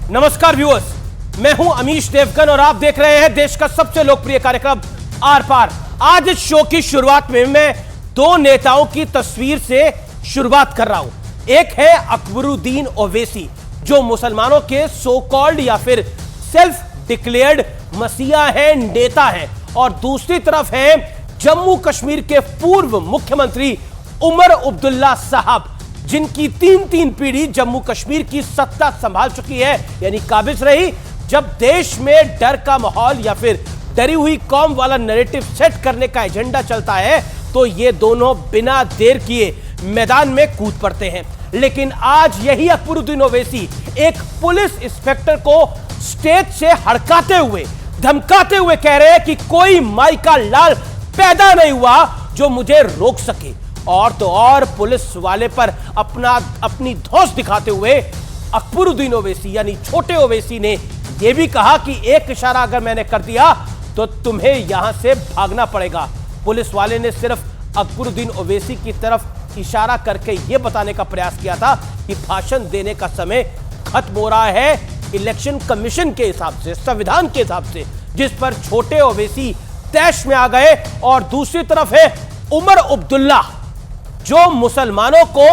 नमस्कार व्यूअर्स, मैं हूं अमीश देवगन और आप देख रहे हैं देश का सबसे लोकप्रिय कार्यक्रम आर पार। आज इस शो की शुरुआत में मैं दो नेताओं की तस्वीर से शुरुआत कर रहा हूं। एक है अकबरुद्दीन ओवैसी, जो मुसलमानों के सो कॉल्ड या फिर सेल्फ डिक्लेयर्ड मसीहा है, नेता है, और दूसरी तरफ है जम्मू कश्मीर के पूर्व मुख्यमंत्री उमर अब्दुल्ला साहब, जिनकी तीन पीढ़ी जम्मू कश्मीर की सत्ता संभाल चुकी है, यानी काबिज रही। जब देश में डर का माहौल या फिर डरी हुई कौम वाला नैरेटिव सेट करने का एजेंडा चलता है, तो ये दोनों बिना देर किए मैदान में कूद पड़ते हैं। लेकिन आज यही अकबरुद्दीन ओवैसी एक पुलिस इंस्पेक्टर को स्टेज से हड़काते हुए, धमकाते हुए कह रहे हैं कि कोई माई का लाल पैदा नहीं हुआ जो मुझे रोक सके। और तो और पुलिस वाले पर अपनी धौंस दिखाते हुए अकबरुद्दीन ओवैसी यानी छोटे ओवैसी ने यह भी कहा कि एक इशारा अगर मैंने कर दिया तो तुम्हें यहां से भागना पड़ेगा। पुलिस वाले ने सिर्फ अकबरुद्दीन ओवैसी की तरफ इशारा करके यह बताने का प्रयास किया था कि भाषण देने का समय खत्म हो रहा है इलेक्शन कमीशन के हिसाब से, संविधान के हिसाब से, जिस पर छोटे ओवैसी तैश में आ गए। और दूसरी तरफ है उमर अब्दुल्ला, जो मुसलमानों को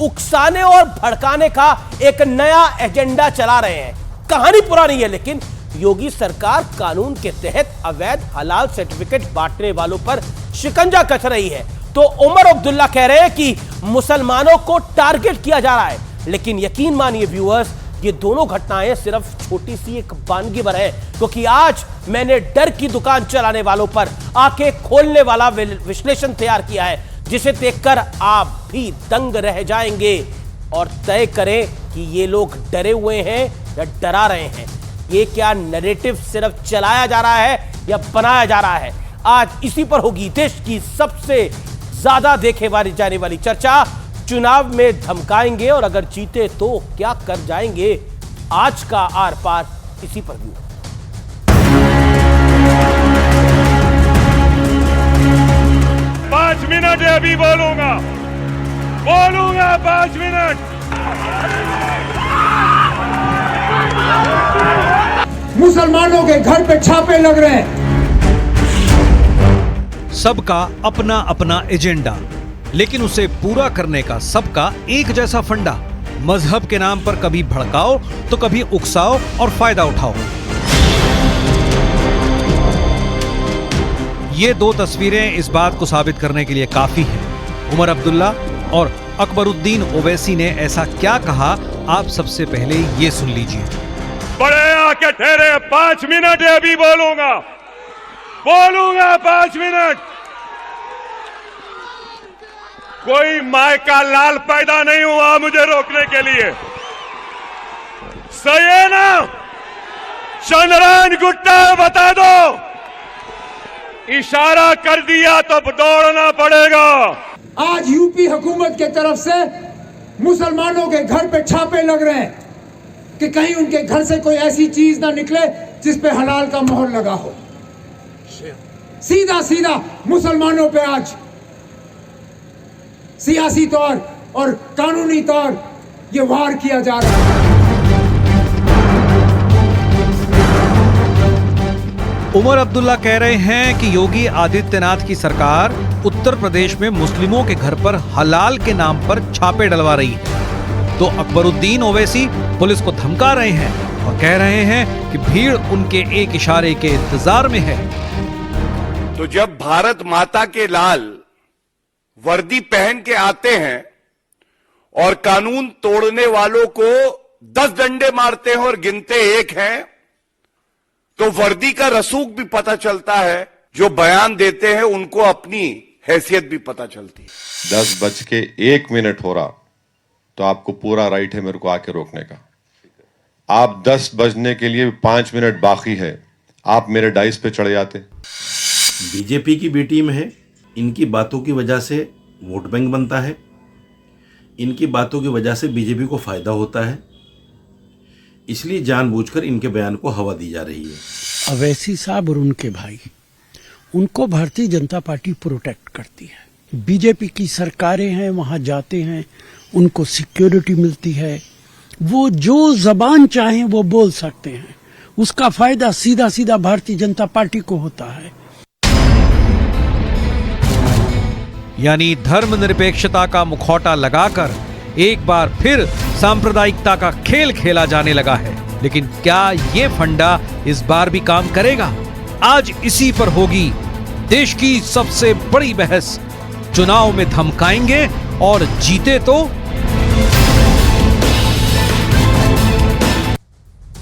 उकसाने और भड़काने का एक नया एजेंडा चला रहे हैं। कहानी पुरानी है, लेकिन योगी सरकार कानून के तहत अवैध हलाल सर्टिफिकेट बांटने वालों पर शिकंजा कस रही है। तो उमर अब्दुल्ला कह रहे हैं कि मुसलमानों को टारगेट किया जा रहा है। लेकिन यकीन मानिए व्यूअर्स, ये दोनों घटनाएं सिर्फ छोटी सी एक बानगी भर है, क्योंकि आज मैंने डर की दुकान चलाने वालों पर आंखें खोलने वाला विश्लेषण तैयार किया है, जिसे देखकर आप भी दंग रह जाएंगे और तय करें कि ये लोग डरे हुए हैं या डरा रहे हैं। ये क्या नैरेटिव सिर्फ चलाया जा रहा है या बनाया जा रहा है? आज इसी पर होगी देश की सबसे ज्यादा देखे जाने वाली चर्चा। चुनाव में धमकाएंगे और अगर जीते तो क्या कर जाएंगे? आज का आर पार इसी पर भी। 5 मिनट है, अभी बोलूंगा 5 मिनट। मुसलमानों के घर पे छापे लग रहे हैं। सबका अपना अपना एजेंडा, लेकिन उसे पूरा करने का सबका एक जैसा फंडा। मजहब के नाम पर कभी भड़काओ तो कभी उकसाओ और फायदा उठाओ। ये दो तस्वीरें इस बात को साबित करने के लिए काफी हैं। उमर अब्दुल्ला और अकबरुद्दीन ओवैसी ने ऐसा क्या कहा, आप सबसे पहले ये सुन लीजिए। बड़े आके ठहरे, 5 मिनट है, अभी बोलूंगा 5 मिनट। कोई माय का लाल पैदा नहीं हुआ मुझे रोकने के लिए। सही है ना? चंद्रयान गुट्टा बता दो। इशारा कर दिया तो दौड़ना पड़ेगा। आज यूपी हुकूमत के तरफ से मुसलमानों के घर पे छापे लग रहे हैं कि कहीं उनके घर से कोई ऐसी चीज ना निकले जिस पे हलाल का मोहर लगा हो। सीधा मुसलमानों पे आज सियासी तौर और कानूनी तौर ये वार किया जा रहा है। उमर अब्दुल्ला कह रहे हैं कि योगी आदित्यनाथ की सरकार उत्तर प्रदेश में मुस्लिमों के घर पर हलाल के नाम पर छापे डलवा रही है। तो अकबरुद्दीन ओवैसी पुलिस को धमका रहे हैं और कह रहे हैं कि भीड़ उनके एक इशारे के इंतजार में है। तो जब भारत माता के लाल वर्दी पहन के आते हैं और कानून तोड़ने वालों को 10 डंडे मारते हैं और गिनते 1 हैं, तो वर्दी का रसूख भी पता चलता है। जो बयान देते हैं उनको अपनी हैसियत भी पता चलती है। 10:01 हो रहा तो आपको पूरा राइट है मेरे को आके रोकने का। आप 10 बजने के लिए 5 मिनट बाकी है, आप मेरे डाइस पे चढ़ जाते। बीजेपी की बी टीम है, इनकी बातों की वजह से वोट बैंक बनता है, इनकी बातों की वजह से बीजेपी को फायदा होता है, इसलिए जानबूझकर इनके बयान को हवा दी जा रही है। ओवैसी साहब और उनके भाई, उनको भारतीय जनता पार्टी प्रोटेक्ट करती है। बीजेपी की सरकारें हैं, वहां जाते हैं, उनको सिक्योरिटी मिलती है, वो जो जबान चाहे वो बोल सकते हैं, उसका फायदा सीधा सीधा भारतीय जनता पार्टी को होता है। यानी धर्मनिरपेक्षता का मुखौटा लगाकर एक बार फिर सांप्रदायिकता का खेल खेला जाने लगा है। लेकिन क्या ये फंडा इस बार भी काम करेगा? आज इसी पर होगी देश की सबसे बड़ी बहस। चुनाव में धमकाएंगे और जीते तो।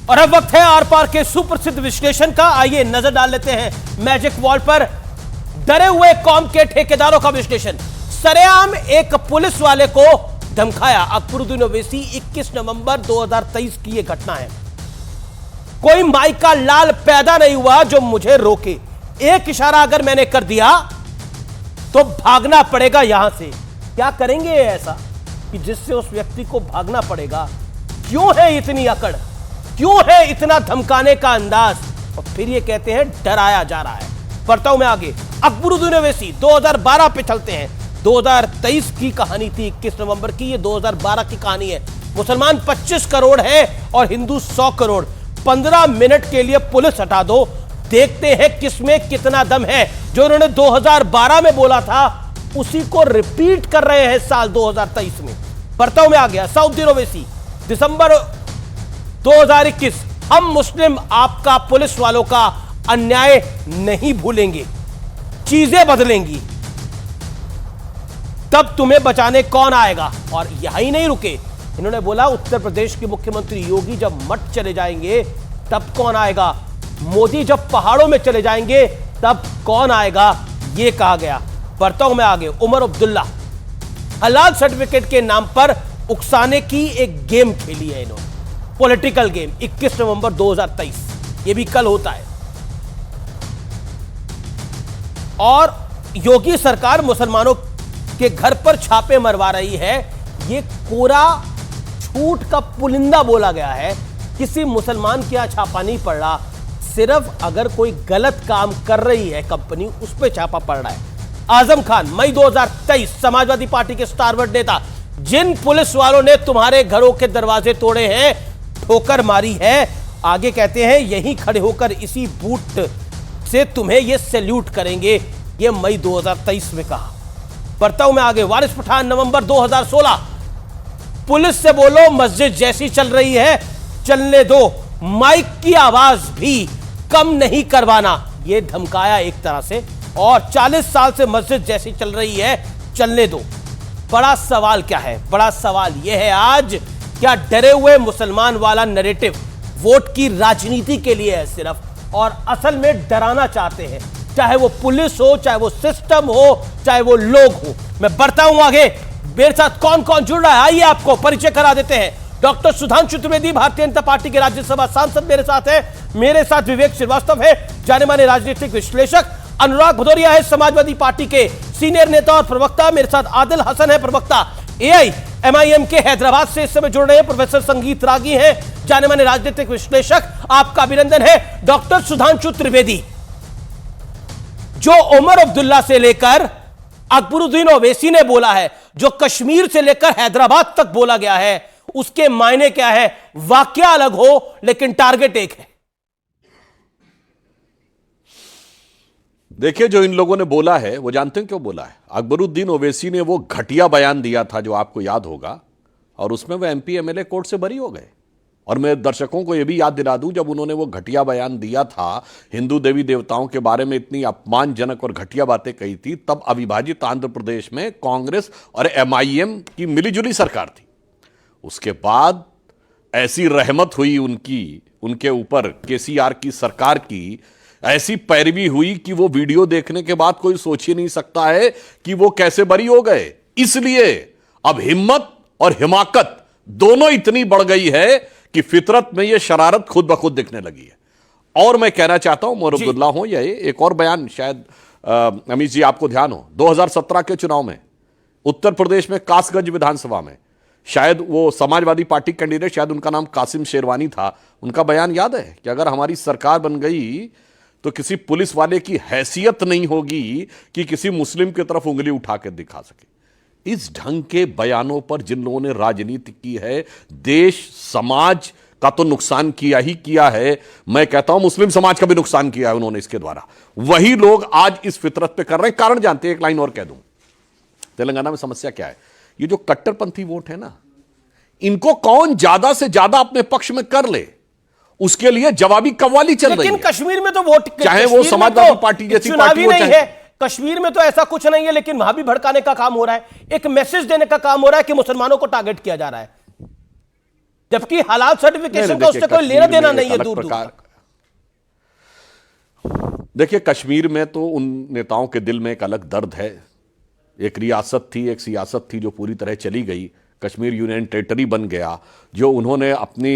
और अब वक्त है आर पार के सुप्रसिद्ध विश्लेषण का। आइए नजर डाल लेते हैं मैजिक वॉल पर डरे हुए कौम के ठेकेदारों का विश्लेषण। सरेआम एक पुलिस वाले को धमकाया। अकबरुद्दीन ओवैसी 21 नवंबर 2023 की यह घटना है। कोई माई का लाल पैदा नहीं हुआ जो मुझे रोके। एक इशारा अगर मैंने कर दिया तो भागना पड़ेगा यहां से। क्या करेंगे ऐसा कि जिससे उस व्यक्ति को भागना पड़ेगा? क्यों है इतनी अकड़? क्यों है इतना धमकाने का अंदाज? और फिर ये कहते हैं डराया जा रहा है। पढ़ता हूं मैं आगे। अकबरुद्दीन ओवैसी 2012 पे चलते हैं। 2023 की कहानी थी, 21 नवंबर की। ये 2012 की कहानी है। मुसलमान 25 करोड़ है और हिंदू 100 करोड़। 15 मिनट के लिए पुलिस हटा दो, देखते हैं किसमें कितना दम है। जो उन्होंने 2012 में बोला था उसी को रिपीट कर रहे हैं साल 2023 में। पढ़ता हूं मैं आ गया। असदुद्दीन ओवैसी दिसंबर 2021। हम मुस्लिम आपका पुलिस वालों का अन्याय नहीं भूलेंगे, चीजें बदलेंगी, तब तुम्हें बचाने कौन आएगा? और यही नहीं रुके, इन्होंने बोला उत्तर प्रदेश के मुख्यमंत्री योगी जब मठ चले जाएंगे तब कौन आएगा? मोदी जब पहाड़ों में चले जाएंगे तब कौन आएगा? यह कहा गया। पढ़ता हूं मैं आगे। उमर अब्दुल्ला हलाल सर्टिफिकेट के नाम पर उकसाने की एक गेम खेली है इन्होंने, पॉलिटिकल गेम। 21 नवंबर 2023, यह भी कल होता है। और योगी सरकार मुसलमानों के घर पर छापे मरवा रही है। यह कोरा झूठ का पुलिंदा बोला गया है। किसी मुसलमान के यहां छापा नहीं पड़ रहा, सिर्फ अगर कोई गलत काम कर रही है कंपनी उस पर छापा पड़ रहा है। आजम खान मई 2023, समाजवादी पार्टी के स्टारवर्ड नेता। जिन पुलिस वालों ने तुम्हारे घरों के दरवाजे तोड़े हैं, ठोकर मारी है, आगे कहते हैं यहीं खड़े होकर इसी बूट से तुम्हें यह सैल्यूट करेंगे। यह मई 2023 में कहा। पढ़ता हूं मैं आगे। वारिस पठान नवंबर 2016, पुलिस से बोलो मस्जिद जैसी चल रही है चलने दो, माइक की आवाज भी कम नहीं करवाना। यह धमकाया एक तरह से। और 40 साल से मस्जिद जैसी चल रही है चलने दो। बड़ा सवाल क्या है? बड़ा सवाल यह है आज, क्या डरे हुए मुसलमान वाला नैरेटिव वोट की राजनीति के लिए है सिर्फ, और असल में डराना चाहते हैं, चाहे वो पुलिस हो, चाहे वो सिस्टम हो, चाहे वो लोग हो। मैं बढ़ता हूं आगे। मेरे साथ कौन कौन जुड़ रहा है आइए आपको परिचय करा देते हैं। डॉक्टर सुधांशु त्रिवेदी भारतीय जनता पार्टी के राज्यसभा सांसद मेरे साथ है। मेरे साथ विवेक श्रीवास्तव है, जाने माने राजनीतिक विश्लेषक। अनुराग भदौरिया है, समाजवादी पार्टी के सीनियर नेता और प्रवक्ता। मेरे साथ आदिल हसन है, प्रवक्ता AIMIM के हैदराबाद से इस समय जुड़ रहे हैं। प्रोफेसर संगीत रागी हैं, जाने माने राजनीतिक विश्लेषक। आपका अभिनंदन है। डॉक्टर सुधांशु त्रिवेदी, जो उमर अब्दुल्ला से लेकर अकबरुद्दीन ओवैसी ने बोला है, जो कश्मीर से लेकर हैदराबाद तक बोला गया है, उसके मायने क्या है? वाक्य अलग हो लेकिन टारगेट एक है। देखिए, जो इन लोगों ने बोला है वो जानते हैं क्यों बोला है। अकबरुद्दीन ओवैसी ने वो घटिया बयान दिया था जो आपको याद होगा, और उसमें वो MP MLA कोर्ट से बरी हो गए। और मैं दर्शकों को यह भी याद दिला दूं, जब उन्होंने वो घटिया बयान दिया था, हिंदू देवी देवताओं के बारे में इतनी अपमानजनक और घटिया बातें कही थी, तब अविभाजित आंध्र प्रदेश में कांग्रेस और MIM की मिलीजुली सरकार थी। उसके बाद ऐसी रहमत हुई उनके ऊपर KCR की सरकार की, ऐसी पैरवी हुई कि वो वीडियो देखने के बाद कोई सोच ही नहीं सकता है कि वो कैसे बरी हो गए। इसलिए अब हिम्मत और हिमाकत दोनों इतनी बढ़ गई है कि फितरत में ये शरारत खुद ब खुद दिखने लगी है। और मैं कहना चाहता हूं, उमर अब्दुल्ला हो या एक और बयान, शायद अमित जी आपको ध्यान हो, 2017 के चुनाव में उत्तर प्रदेश में कासगंज विधानसभा में, शायद वो समाजवादी पार्टी कैंडिडेट, शायद उनका नाम कासिम शेरवानी था, उनका बयान याद है कि अगर हमारी सरकार बन गई तो किसी पुलिस वाले की हैसियत नहीं होगी कि किसी मुस्लिम की तरफ उंगली उठा के दिखा सके। इस ढंग के बयानों पर जिन लोगों ने राजनीति की है, देश समाज का तो नुकसान किया ही किया है, मैं कहता हूं मुस्लिम समाज का भी नुकसान किया है उन्होंने इसके द्वारा। वही लोग आज इस फितरत पे कर रहे हैं। कारण जानते हैं, एक लाइन और कह दूं, तेलंगाना में समस्या क्या है? ये जो कट्टरपंथी वोट है ना, इनको कौन ज्यादा से ज्यादा अपने पक्ष में कर ले, उसके लिए जवाबी कव्वाली चल रही है। लेकिन कश्मीर में तो वोट, चाहे वो समाजवादी पार्टी जैसी पार्टी हो, नहीं है कश्मीर में तो ऐसा कुछ नहीं है, लेकिन वहां भी भड़काने का काम हो रहा है, एक मैसेज देने का काम हो रहा है कि मुसलमानों को टारगेट किया जा रहा है, जबकि हलाल सर्टिफिकेशन का उससे कोई लेना देना नहीं है। दूर दूर देखिए, कश्मीर में तो उन नेताओं के दिल में एक अलग दर्द है। एक रियासत थी, एक सियासत थी जो पूरी तरह चली गई, कश्मीर यूनियन टेरिटरी बन गया। जो उन्होंने अपनी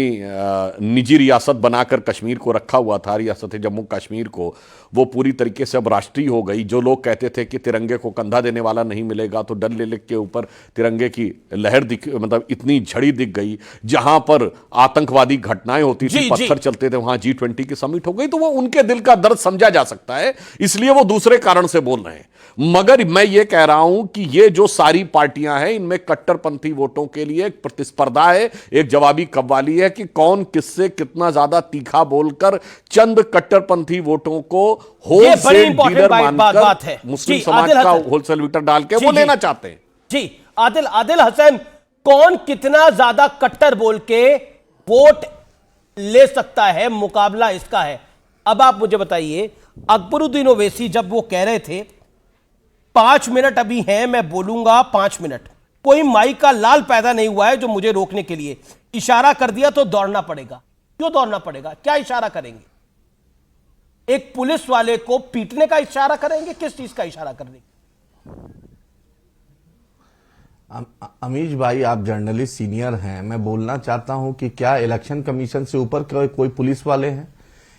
निजी रियासत बनाकर कश्मीर को रखा हुआ था, रियासत जम्मू कश्मीर को, वो पूरी तरीके से अब राष्ट्रीय हो गई। जो लोग कहते थे कि तिरंगे को कंधा देने वाला नहीं मिलेगा, तो डल लेक के ऊपर तिरंगे की लहर दिख, मतलब इतनी झड़ी दिख गई। जहां पर आतंकवादी घटनाएं होती थी, पत्थर चलते थे, वहां G20 की समिट हो गई। तो वो उनके दिल का दर्द समझा जा सकता है, इसलिए वो दूसरे कारण से बोल रहे हैं। मगर मैं ये कह रहा हूं कि ये जो सारी पार्टियां हैं, इनमें कट्टरपंथी वोटों के लिए एक प्रतिस्पर्धा है, एक जवाबी कव्वाली है कि कौन किससे कितना ज्यादा तीखा बोलकर चंद कट्टरपंथी वोटों को होलसेल डीलर मानकर मुस्लिम समाज का होलसेल लीटर डाल के वो लेना चाहते हैं। जी आदिल हसन, कौन कितना ज्यादा कट्टर बोल के वोट ले सकता है, मुकाबला इसका है। अब आप मुझे बताइए, अकबरुद्दीन ओवैसी जब वो कह रहे थे 5 मिनट अभी हैं, मैं बोलूंगा 5 मिनट, कोई माई का लाल पैदा नहीं हुआ है जो मुझे रोकने के लिए। इशारा कर दिया तो दौड़ना पड़ेगा। क्यों दौड़ना पड़ेगा? क्या इशारा करेंगे? एक पुलिस वाले को पीटने का इशारा करेंगे? किस चीज का इशारा करेंगे? अमीश भाई, आप जर्नलिस्ट सीनियर हैं, मैं बोलना चाहता हूं कि क्या इलेक्शन कमीशन से ऊपर कोई पुलिस वाले हैं?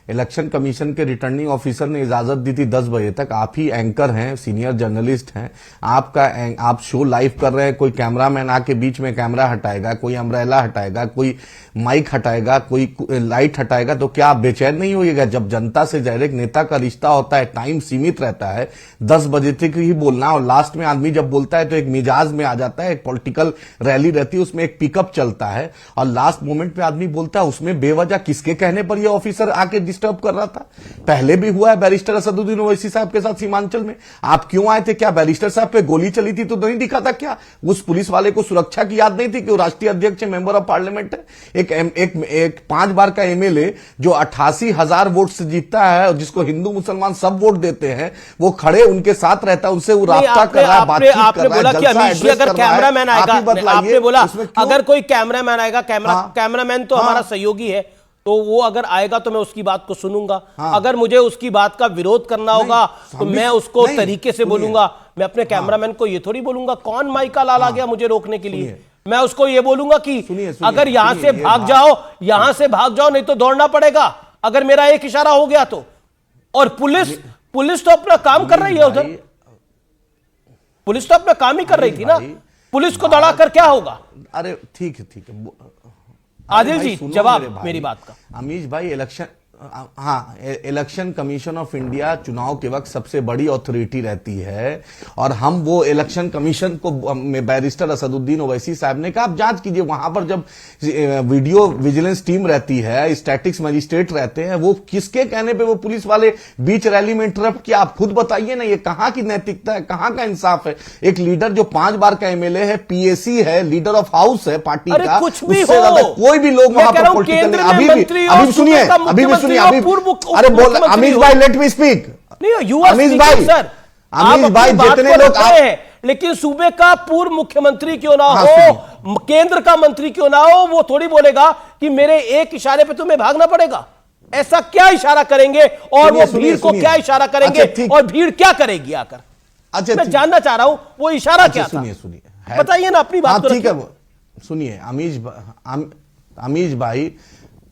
इलेक्शन कमीशन के रिटर्निंग ऑफिसर ने इजाजत दी थी 10 बजे तक। आप ही एंकर हैं, सीनियर जर्नलिस्ट हैं, आप शो लाइव कर रहे हैं, कोई कैमरामैन आके बीच में कैमरा हटाएगा, कोई अम्ब्रेला हटाएगा, कोई माइक हटाएगा, कोई लाइट हटाएगा, तो क्या आप बेचैन नहीं होइएगा? जब जनता से डायरेक्ट नेता का रिश्ता होता है, टाइम सीमित रहता है, 10 बजे तक ही बोलना, और लास्ट में आदमी जब बोलता है तो एक मिजाज में आ जाता है, एक पॉलिटिकल रैली रहती है, उसमें एक पिकअप चलता है, और लास्ट मोमेंट पे आदमी बोलता है, उसमें बेवजह किसके कहने पर यह ऑफिसर आके डिस्टर्ब कर रहा था? पहले भी हुआ है बैरिस्टर असदुद्दीन ओवैसी साहब के साथ सीमांचल में। आप क्यों आए थे? क्या बैरिस्टर साहब पे गोली चली थी तो नहीं दिखा था क्या? उस पुलिस वाले को सुरक्षा की याद नहीं थी कि वो राष्ट्रीय अध्यक्ष है, मेंबर ऑफ पार्लियामेंट है, एक 5 बार का एमएलए जो 88,000 वोट से जीतता है, और जिसको हिंदू मुसलमान सब वोट देते हैं, वो खड़े उनके साथ रहता है, उनसे वो राब्ता कर रहा है, बातचीत कर रहा है, अगर कैमरामैन आएगा, आपने बोला अगर कोई कैमरामैन आएगा, कैमरामैन तो हमारा सहयोगी है, तो वो अगर आएगा तो मैं उसकी बात को सुनूंगा। अगर मुझे उसकी बात का विरोध करना होगा तो मैं उसको तरीके से बोलूंगा। मैं अपने कैमरामैन को ये थोड़ी बोलूंगा कौन माई का लाल आ गया मुझे रोकने के लिए। मैं उसको ये बोलूंगा कि अगर यहां से भाग जाओ, यहां से भाग जाओ, नहीं तो दौड़ना पड़ेगा, अगर मेरा एक इशारा हो गया तो। और पुलिस तो अपना काम कर रही है, उधर पुलिस तो अपना काम ही कर रही थी ना, पुलिस को दौड़ाकर क्या होगा? अरे ठीक है आदिल जी, जवाब मेरी बात का। अमीश भाई, इलेक्शन कमीशन ऑफ इंडिया चुनाव के वक्त सबसे बड़ी अथॉरिटी रहती है, और हम वो इलेक्शन कमीशन को बैरिस्टर असदुद्दीन ओवैसी साहब ने कहा आप जांच कीजिए। वहां पर जब वीडियो विजिलेंस टीम रहती है, स्टैटिक्स मजिस्ट्रेट रहते हैं, वो किसके कहने पे वो पुलिस वाले बीच रैली में इंटरप्ट किया? आप खुद बताइए ना, ये कहां की नैतिकता है, कहां का इंसाफ है? एक लीडर जो 5 बार का एमएलए है, पीएसी है, लीडर ऑफ हाउस है पार्टी का, कुछ भी उससे ज्यादा कोई भी लोग वहां पर पॉलिटिकल अभी सुनिए अरे बोल अमीश भाई, लेट मी स्पीक। अमीश भाई जितने लोग लेकिन सूबे का पूर्व मुख्यमंत्री क्यों ना हो, केंद्र का मंत्री क्यों ना हो, वो थोड़ी बोलेगा कि मेरे एक इशारे पे तुम्हें भागना पड़ेगा। ऐसा क्या इशारा करेंगे? और वो भीड़ को क्या इशारा करेंगे? और भीड़ क्या करेगी आकर? अच्छा, मैं जानना चाह रहा हूं वो इशारा क्या था? सुनिए बताइए ना अपनी बात। ठीक है, सुनिए अमीश भाई,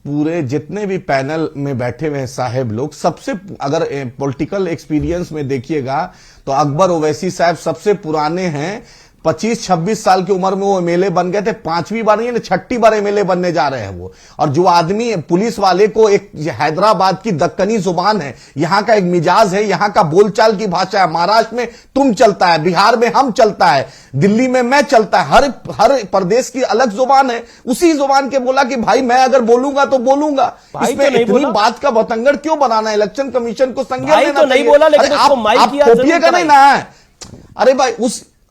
पूरे जितने भी पैनल में बैठे हुए हैं साहेब लोग, सबसे अगर पॉलिटिकल एक्सपीरियंस में देखिएगा तो अकबर ओवैसी साहब सबसे पुराने हैं 25-26 साल की उम्र में वो एमएलए बन गए थे। 5वीं बार नहीं, 6ठी बार एमएलए बनने जा रहे हैं वो। और जो आदमी पुलिस वाले को, एक हैदराबाद की दक्कनी जुबान है, यहां का एक मिजाज है, यहां का बोलचाल की भाषा है। महाराष्ट्र में तुम चलता है, बिहार में हम चलता है, दिल्ली में मैं चलता है, हर प्रदेश की अलग जुबान है। उसी जुबान के बोला कि भाई मैं अगर बोलूंगा तो बोलूंगा। इसमें तो इतनी बात का बतंगड़ क्यों बनाना है? इलेक्शन कमीशन को संज्ञान लेना तो नहीं बोला, लेकिन उसको माइक किया, आप कॉपिएगा नहीं ना।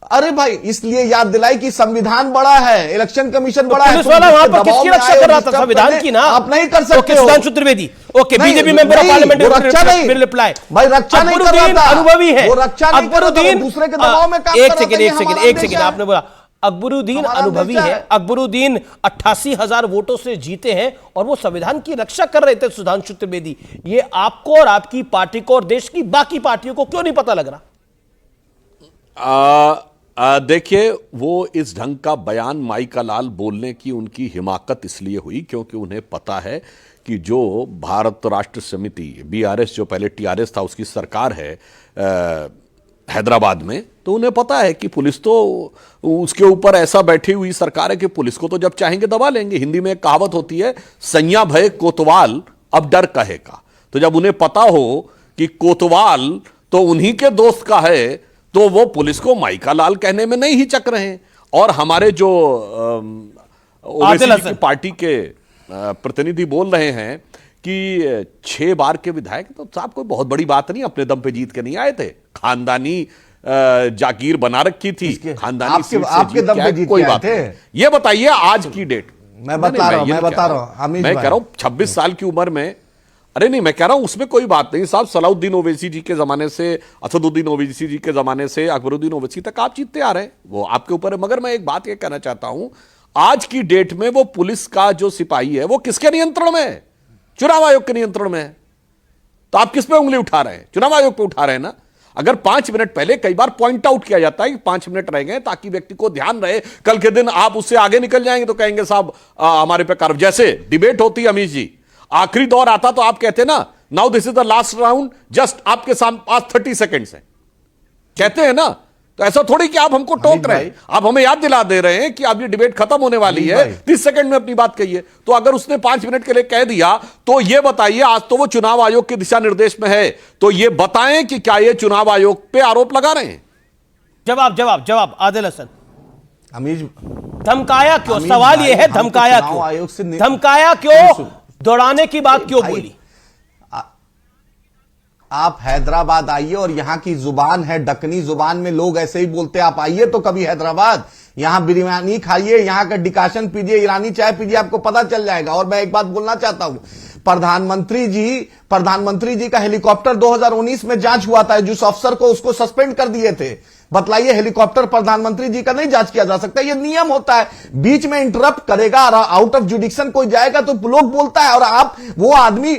अरे भाई इसलिए याद दिलाई कि संविधान बड़ा है, इलेक्शन कमीशन बड़ा है। पुलिस वाला वहां पर किसकी रक्षा कर रहा था? संविधान की ना। आप नहीं कर सकते। Sudhanshu Trivedi, okay, BJP member of parliament, रक्षा नहीं, रिप्लाई भाई रक्षा नहीं कर रहा था, अनुभवी है वो रक्षा नहीं कर रहा था, दूसरे के दबाव में काम कर रहा था। एक सेकंड, आपने बोला अकबरुद्दीन अनुभवी है। अकबरुद्दीन 88,000 वोटों से जीते हैं और वो संविधान की रक्षा कर रहे थे। सुधांशु त्रिवेदी, ये आपको और आपकी पार्टी को और देश की बाकी पार्टियों को क्यों नहीं पता लग रहा? देखिए, वो इस ढंग का बयान माई का लाल बोलने की उनकी हिमाकत इसलिए हुई क्योंकि उन्हें पता है कि जो भारत राष्ट्र समिति बीआरएस, जो पहले टीआरएस था, उसकी सरकार है हैदराबाद में, तो उन्हें पता है कि पुलिस तो उसके ऊपर ऐसा बैठी हुई सरकार है कि पुलिस को तो जब चाहेंगे दबा लेंगे। हिंदी में एक कहावत होती है, सैया भय कोतवाल अब डर कहेगा। तो जब उन्हें पता हो कि कोतवाल तो उन्हीं के दोस्त का है, तो वो पुलिस को माई का लाल कहने में नहीं हिचक रहे हैं। और हमारे जो ओवैसी की पार्टी के प्रतिनिधि बोल रहे हैं कि 6 बार के विधायक, तो साहब कोई बहुत बड़ी बात नहीं, अपने दम पे जीत के नहीं आए थे, खानदानी जागीर बना रखी थी, खानदानी आपके दम पे जीत कोई बात नहीं। ये बताइए आज की डेट, मैं बता रहा हूं, मैं कह रहा हूं 26 साल की उम्र में, अरे नहीं, मैं कह रहा हूं उसमें कोई बात नहीं साहब। सलाउद्दीन ओवैसी जी के जमाने से, असदुद्दीन ओवैसी जी के जमाने से अकबरुद्दीन ओवैसी तक आप जीतते आ रहे हैं, वो आपके ऊपर है। मगर मैं एक बात ये कहना चाहता हूं, आज की डेट में वो पुलिस का जो सिपाही है वो किसके नियंत्रण में है? चुनाव आयोग के नियंत्रण में है। तो आप किस पे उंगली उठा रहे हैं? चुनाव आयोग पे उठा रहे हैं ना। अगर 5 मिनट पहले, कई बार पॉइंट आउट किया जाता है कि 5 मिनट रह गए, ताकि व्यक्ति को ध्यान रहे, कल के दिन आप उससे आगे निकल जाएंगे तो कहेंगे साहब हमारे पे कार्रवाई। जैसे डिबेट होती है अमीश जी, आखिरी दौर आता तो आप कहते ना, now this is the last round, just आपके सामने पास 30 सेकेंड्स हैं, कहते हैं ना। तो ऐसा थोड़ी कि आप हमको टोक रहे हैं, आप हमें याद दिला दे रहे हैं कि अब ये डिबेट खत्म होने वाली है, 30 सेकंड में अपनी बात कहिए। तो अगर उसने 5 मिनट के लिए कह दिया, तो ये बताइए, आज तो वो चुनाव आयोग के दिशा निर्देश में है, तो ये बताएं कि क्या ये चुनाव आयोग पे आरोप लगा रहे हैं? जवाब आदिल हसन। अमीश, धमकाया क्यों? सवाल ये है, धमकाया क्यों? धमकाया क्यों? दौड़ाने की बात क्यों बोली? आप हैदराबाद आइए और यहां की जुबान है दक्कनी जुबान में, लोग ऐसे ही बोलते हैं। आप आइए तो कभी हैदराबाद, यहां बिरयानी खाइए, यहां का डिकाशन पीजिए, ईरानी चाय पीजिए, आपको पता चल जाएगा। और मैं एक बात बोलना चाहता हूं, प्रधानमंत्री जी का हेलीकॉप्टर 2019 में जांच हुआ था, जिस अफसर को उसको सस्पेंड कर दिए थे। बतलाइए, हेलीकॉप्टर प्रधानमंत्री जी का नहीं जांच किया जा सकता? ये नियम होता है। बीच में इंटरप्ट करेगा, आउट ऑफ जुडिक्शन कोई जाएगा तो लोग बोलता है। और आप वो आदमी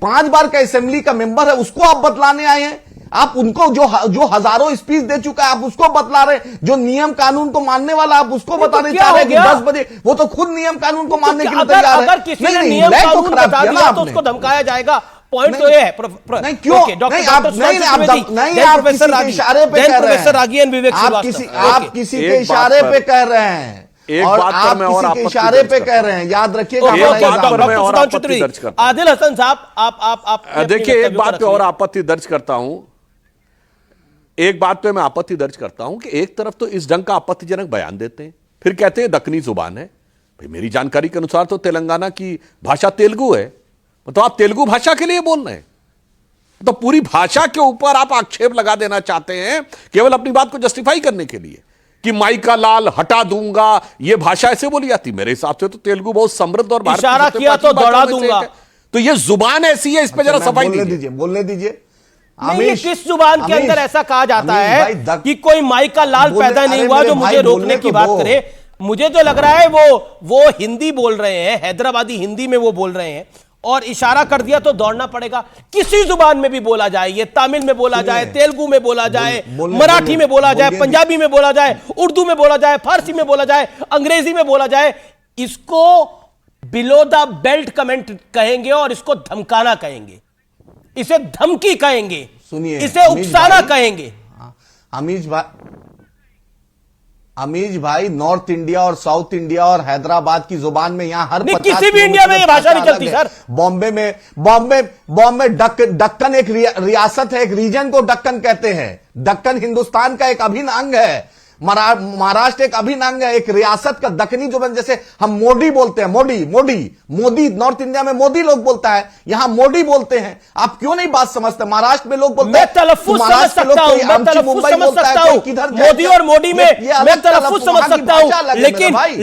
5 बार का असेंबली का मेंबर है, उसको आप बतलाने आए हैं? आप उनको जो हजारों स्पीच दे चुका है, आप उसको बतला रहे हैं? जो नियम कानून को मानने वाला, आप उसको बताने चाह रहे हैं कि 10 बजे, वो तो खुद नियम कानून को मानने के लिए तैयार है। अगर किसी ने नियम कानून बता दिया तो उसको धमकाया जाएगा। पॉइंट तो ये है। नहीं क्यों? नहीं आप प्रोफेसर इशारे पे कह रहे हैं, आप किसी के इशारे पे कह रहे हैं, और आप किसी के इशारे पे कह रहे हैं, याद रखिएगा। आदिल हसन साहब, आप देखिए, एक बात पे और आपत्ति दर्ज करता हूं, एक बात पे मैं आपत्ति दर्ज करता हूं कि एक तरफ तो इस ढंग का आपत्तिजनक बयान देते हैं, फिर कहते हैं दक्कनी जुबान है। भाई मेरी जानकारी के अनुसार तो तेलंगाना की भाषा तेलुगु है, तो आप तेलुगु भाषा के लिए बोल रहे हैं, तो पूरी भाषा के ऊपर आप आक्षेप लगा देना चाहते हैं केवल अपनी बात को जस्टिफाई करने के लिए कि माई का लाल हटा दूंगा। ये भाषा ऐसे बोली जाती? मेरे हिसाब से तो तेलुगु बहुत समृद्ध और इशारा किया तो दौड़ा दूंगा। तो ये जुबान ऐसी है, इस पे जरा सफाई दीजिए, बोलने दीजिए। किस जुबान के अंदर ऐसा कहा जाता है कि कोई माई का लाल पैदा नहीं हुआ जो मुझे रोकने की बात करे? मुझे तो लग रहा है वो हिंदी बोल रहे हैं, हैदराबादी हिंदी में वो बोल रहे हैं, और इशारा कर दिया तो दौड़ना पड़ेगा। किसी जुबान में भी बोला जाए, ये तमिल में बोला जाए, तेलुगु में बोला जाए, मराठी में बोला जाए, पंजाबी में बोला जाए, उर्दू में बोला जाए, फारसी में बोला जाए, अंग्रेजी में बोला जाए, इसको बिलो द बेल्ट कमेंट कहेंगे और इसको धमकाना कहेंगे, इसे धमकी कहेंगे, सुनिए, इसे उकसाना कहेंगे। अमीश भाई, अमीज भाई, नॉर्थ इंडिया और साउथ इंडिया और हैदराबाद की जुबान में यहाँ हर किसी भी इंडिया में ये भाषा नहीं चलती सर। बॉम्बे दक्कन एक रियासत है, एक रीजन को दक्कन कहते हैं। दक्कन हिंदुस्तान का एक अभिन्न अंग है, महाराष्ट्र एक अभिन्न अंग है, एक रियासत का दक्कनी जो बन, जैसे हम मोदी बोलते हैं, मोदी नॉर्थ इंडिया में मोदी लोग बोलता है, यहां मोदी बोलते हैं। आप क्यों नहीं बात समझते? महाराष्ट्र में लोग बोलते हैं, मैं तलफ्फुज समझ सकता हूं, मैं तलफ्फुज समझ सकता हूं, मोदी और मोदी में मैं तलफ्फुज समझ सकता हूं,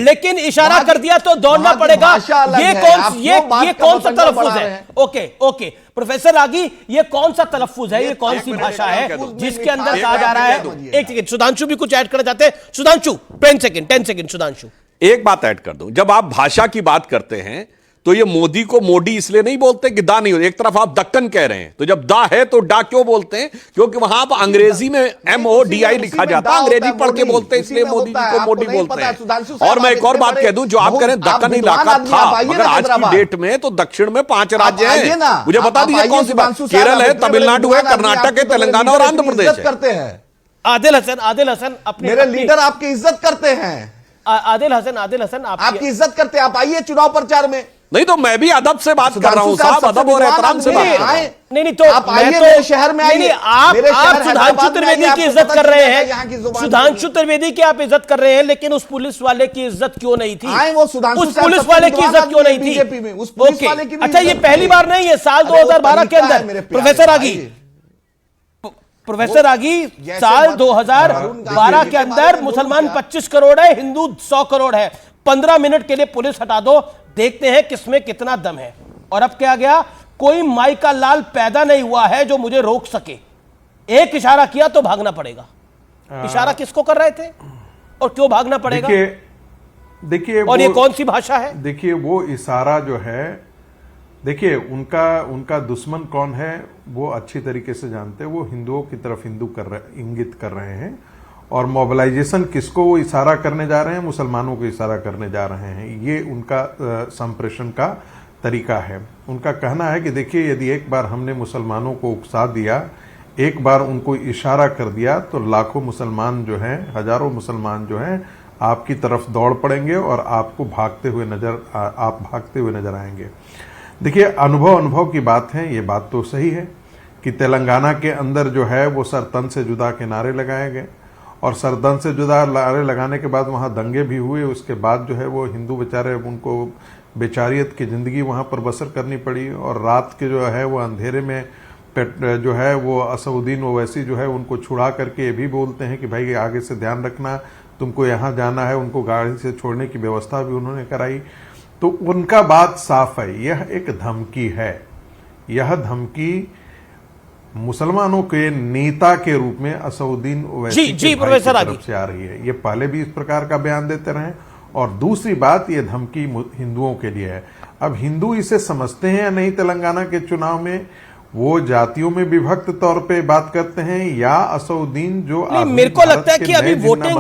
लेकिन इशारा कर दिया तो दौड़ना पड़ेगा। ये कौन सा तलफ्फुज है? ओके प्रोफेसर रागी, ये कौन सा तलफ्फुज है, ये कौन सी भाषा है जिसके अंदर कहा जा रहा है? एक सेकंड, सुधांशु भी कुछ ऐड करना चाहते हैं। सुधांशु 10 सेकंड सुधांशु। एक बात ऐड कर दूं, जब आप भाषा की बात करते हैं तो ये मोदी को मोदी इसलिए नहीं बोलते कि दा नहीं हो। एक तरफ आप दक्कन कह रहे हैं, तो जब दा है तो डा क्यों बोलते हैं? क्योंकि वहां आप अंग्रेजी में MODI लिखा जाता है, अंग्रेजी पढ़ के बोलते हैं, इसलिए मोदी जी को मोदी बोलते हैं। और मैं एक और बात कह दूं, जो आप कह रहे हैं दक्कन इलाका था, मगर आज की डेट में तो दक्षिण में 5 राज्य हैं। मुझे बता दीजिए कौन सी बात? केरल है, तमिलनाडु है, कर्नाटक है, तेलंगाना और आंध्र प्रदेश करते हैं। आदिल हसन अपने मेरे लीडर आपकी इज्जत करते हैं। आदिल हसन आपकी इज्जत करते हैं। आप आइए चुनाव प्रचार में। नहीं तो मैं भी अदब से बात कर रहा हूं साहब, अदब और एहतराम से बात कर रहा हूं। नहीं तो आप आइए मेरे शहर में आइए। आप सुधांशु त्रिवेदी की इज्जत कर रहे हैं, सुधांशु त्रिवेदी की आप इज्जत कर रहे हैं, लेकिन उस पुलिस वाले की इज्जत क्यों नहीं थी? उस पुलिस वाले की इज्जत क्यों नहीं थी? अच्छा, ये पहली बार नहीं है, साल 2012 के अंदर प्रोफेसर रागी साल 2012 के अंदर मुसलमान 25 करोड़ है, हिंदू 100 करोड़ है। 15 मिनट के लिए पुलिस हटा दो, देखते हैं किसमें कितना दम है। और अब क्या गया? कोई माई का लाल पैदा नहीं हुआ है जो मुझे रोक सके। एक इशारा किया तो भागना पड़ेगा। इशारा किसको कर रहे थे और क्यों भागना पड़ेगा? देखिए और ये कौन सी भाषा है? देखिए वो इशारा जो है, देखिए उनका दुश्मन कौन है वो अच्छी तरीके से जानते हैं। वो हिंदुओं की तरफ इंगित कर रहे हैं, और मोबिलाइजेशन किसको वो इशारा करने जा रहे हैं? मुसलमानों को इशारा करने जा रहे हैं। ये उनका संप्रेषण का तरीका है। उनका कहना है कि देखिए, यदि एक बार हमने मुसलमानों को उकसा दिया, एक बार उनको इशारा कर दिया, तो लाखों मुसलमान जो हैं, हजारों मुसलमान जो हैं, आपकी तरफ दौड़ पड़ेंगे और आपको भागते हुए नजर आएंगे। देखिए, अनुभव की बात है। ये बात तो सही है कि तेलंगाना के अंदर जो है वो सर तन से जुदा के नारे लगाए गए, और सरदन से जुदा नारे लगाने के बाद वहाँ दंगे भी हुए। उसके बाद जो है वो हिंदू बेचारे, उनको बेचारियत की ज़िंदगी वहाँ पर बसर करनी पड़ी, और रात के जो है वो अंधेरे में जो है वो असउद्दीन ओवैसी जो है उनको छुड़ा करके ये भी बोलते हैं कि भाई आगे से ध्यान रखना, तुमको यहाँ जाना है। उनको गाड़ी से छोड़ने की व्यवस्था भी उन्होंने कराई। तो उनका बात साफ है, यह एक धमकी है। यह धमकी मुसलमानों के नेता के रूप में असउद्दीन ओवैसी की तरफ से आ रही है। ये पहले भी इस प्रकार का बयान देते रहे। और दूसरी बात, ये धमकी हिंदुओं के लिए है। अब हिंदू इसे समझते हैं या नहीं, तेलंगाना के चुनाव में वो जातियों में विभक्त तौर पे बात करते हैं, या असउद्दीन जो मेरे को लगता है कि अभी वोटिंग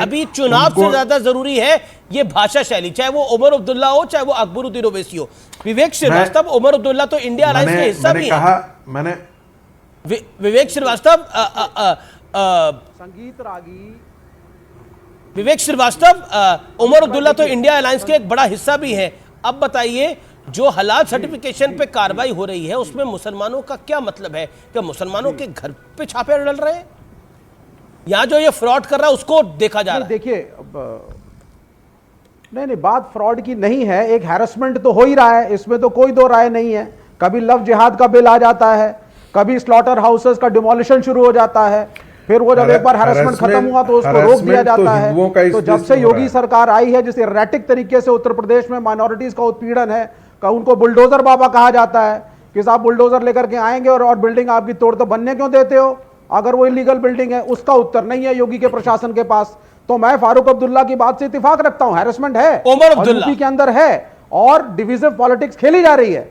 अभी चुनाव से ज्यादा जरूरी है ये भाषा शैली, चाहे वो उमर अब्दुल्ला हो, चाहे वो अकबरुद्दीन ओवैसी हो। विवेक श्रीवास्तव, उमर अब्दुल्ला तो इंडिया अलायंस के हिस्सा भी है। विवेक श्रीवास्तव, विवेक श्रीवास्तव, उमर अब्दुल्ला तो इंडिया अलायंस के एक बड़ा हिस्सा भी है। अब बताइए, जो हलाल सर्टिफिकेशन पे कार्रवाई हो रही है उसमें मुसलमानों का क्या मतलब है? क्या मुसलमानों के घर पे छापे डल रहे हैं? यहां जो ये फ्रॉड कर रहा है उसको देखा जा रहा है। देखिए, नहीं, बात फ्रॉड की नहीं है, एक हैरेसमेंट तो हो ही रहा है, इसमें तो कोई दो राय नहीं है। कभी लव जिहाद का बिल आ जाता है, कभी स्लॉटर हाउसेस का डिमोलिशन शुरू हो जाता है, फिर वो जब एक बार हैरेसमेंट खत्म हुआ तो उसको रोक दिया जाता है। तो जब से योगी सरकार आई है, जिस एरेटिक तरीके से उत्तर प्रदेश में माइनॉरिटीज का उत्पीड़न है, उनको बुलडोजर बाबा कहा जाता है कि साहब बुलडोजर लेकर के आएंगे और बिल्डिंग आपकी तोड़ तो बनने क्यों देते हो अगर वो इलीगल बिल्डिंग है? उसका उत्तर नहीं है योगी के प्रशासन के पास। तो मैं फारूक अब्दुल्ला की बात से इत्तेफाक रखता हूं, हैरेसमेंट है, यूपी के अंदर है, और डिविजिव पॉलिटिक्स खेली जा रही है।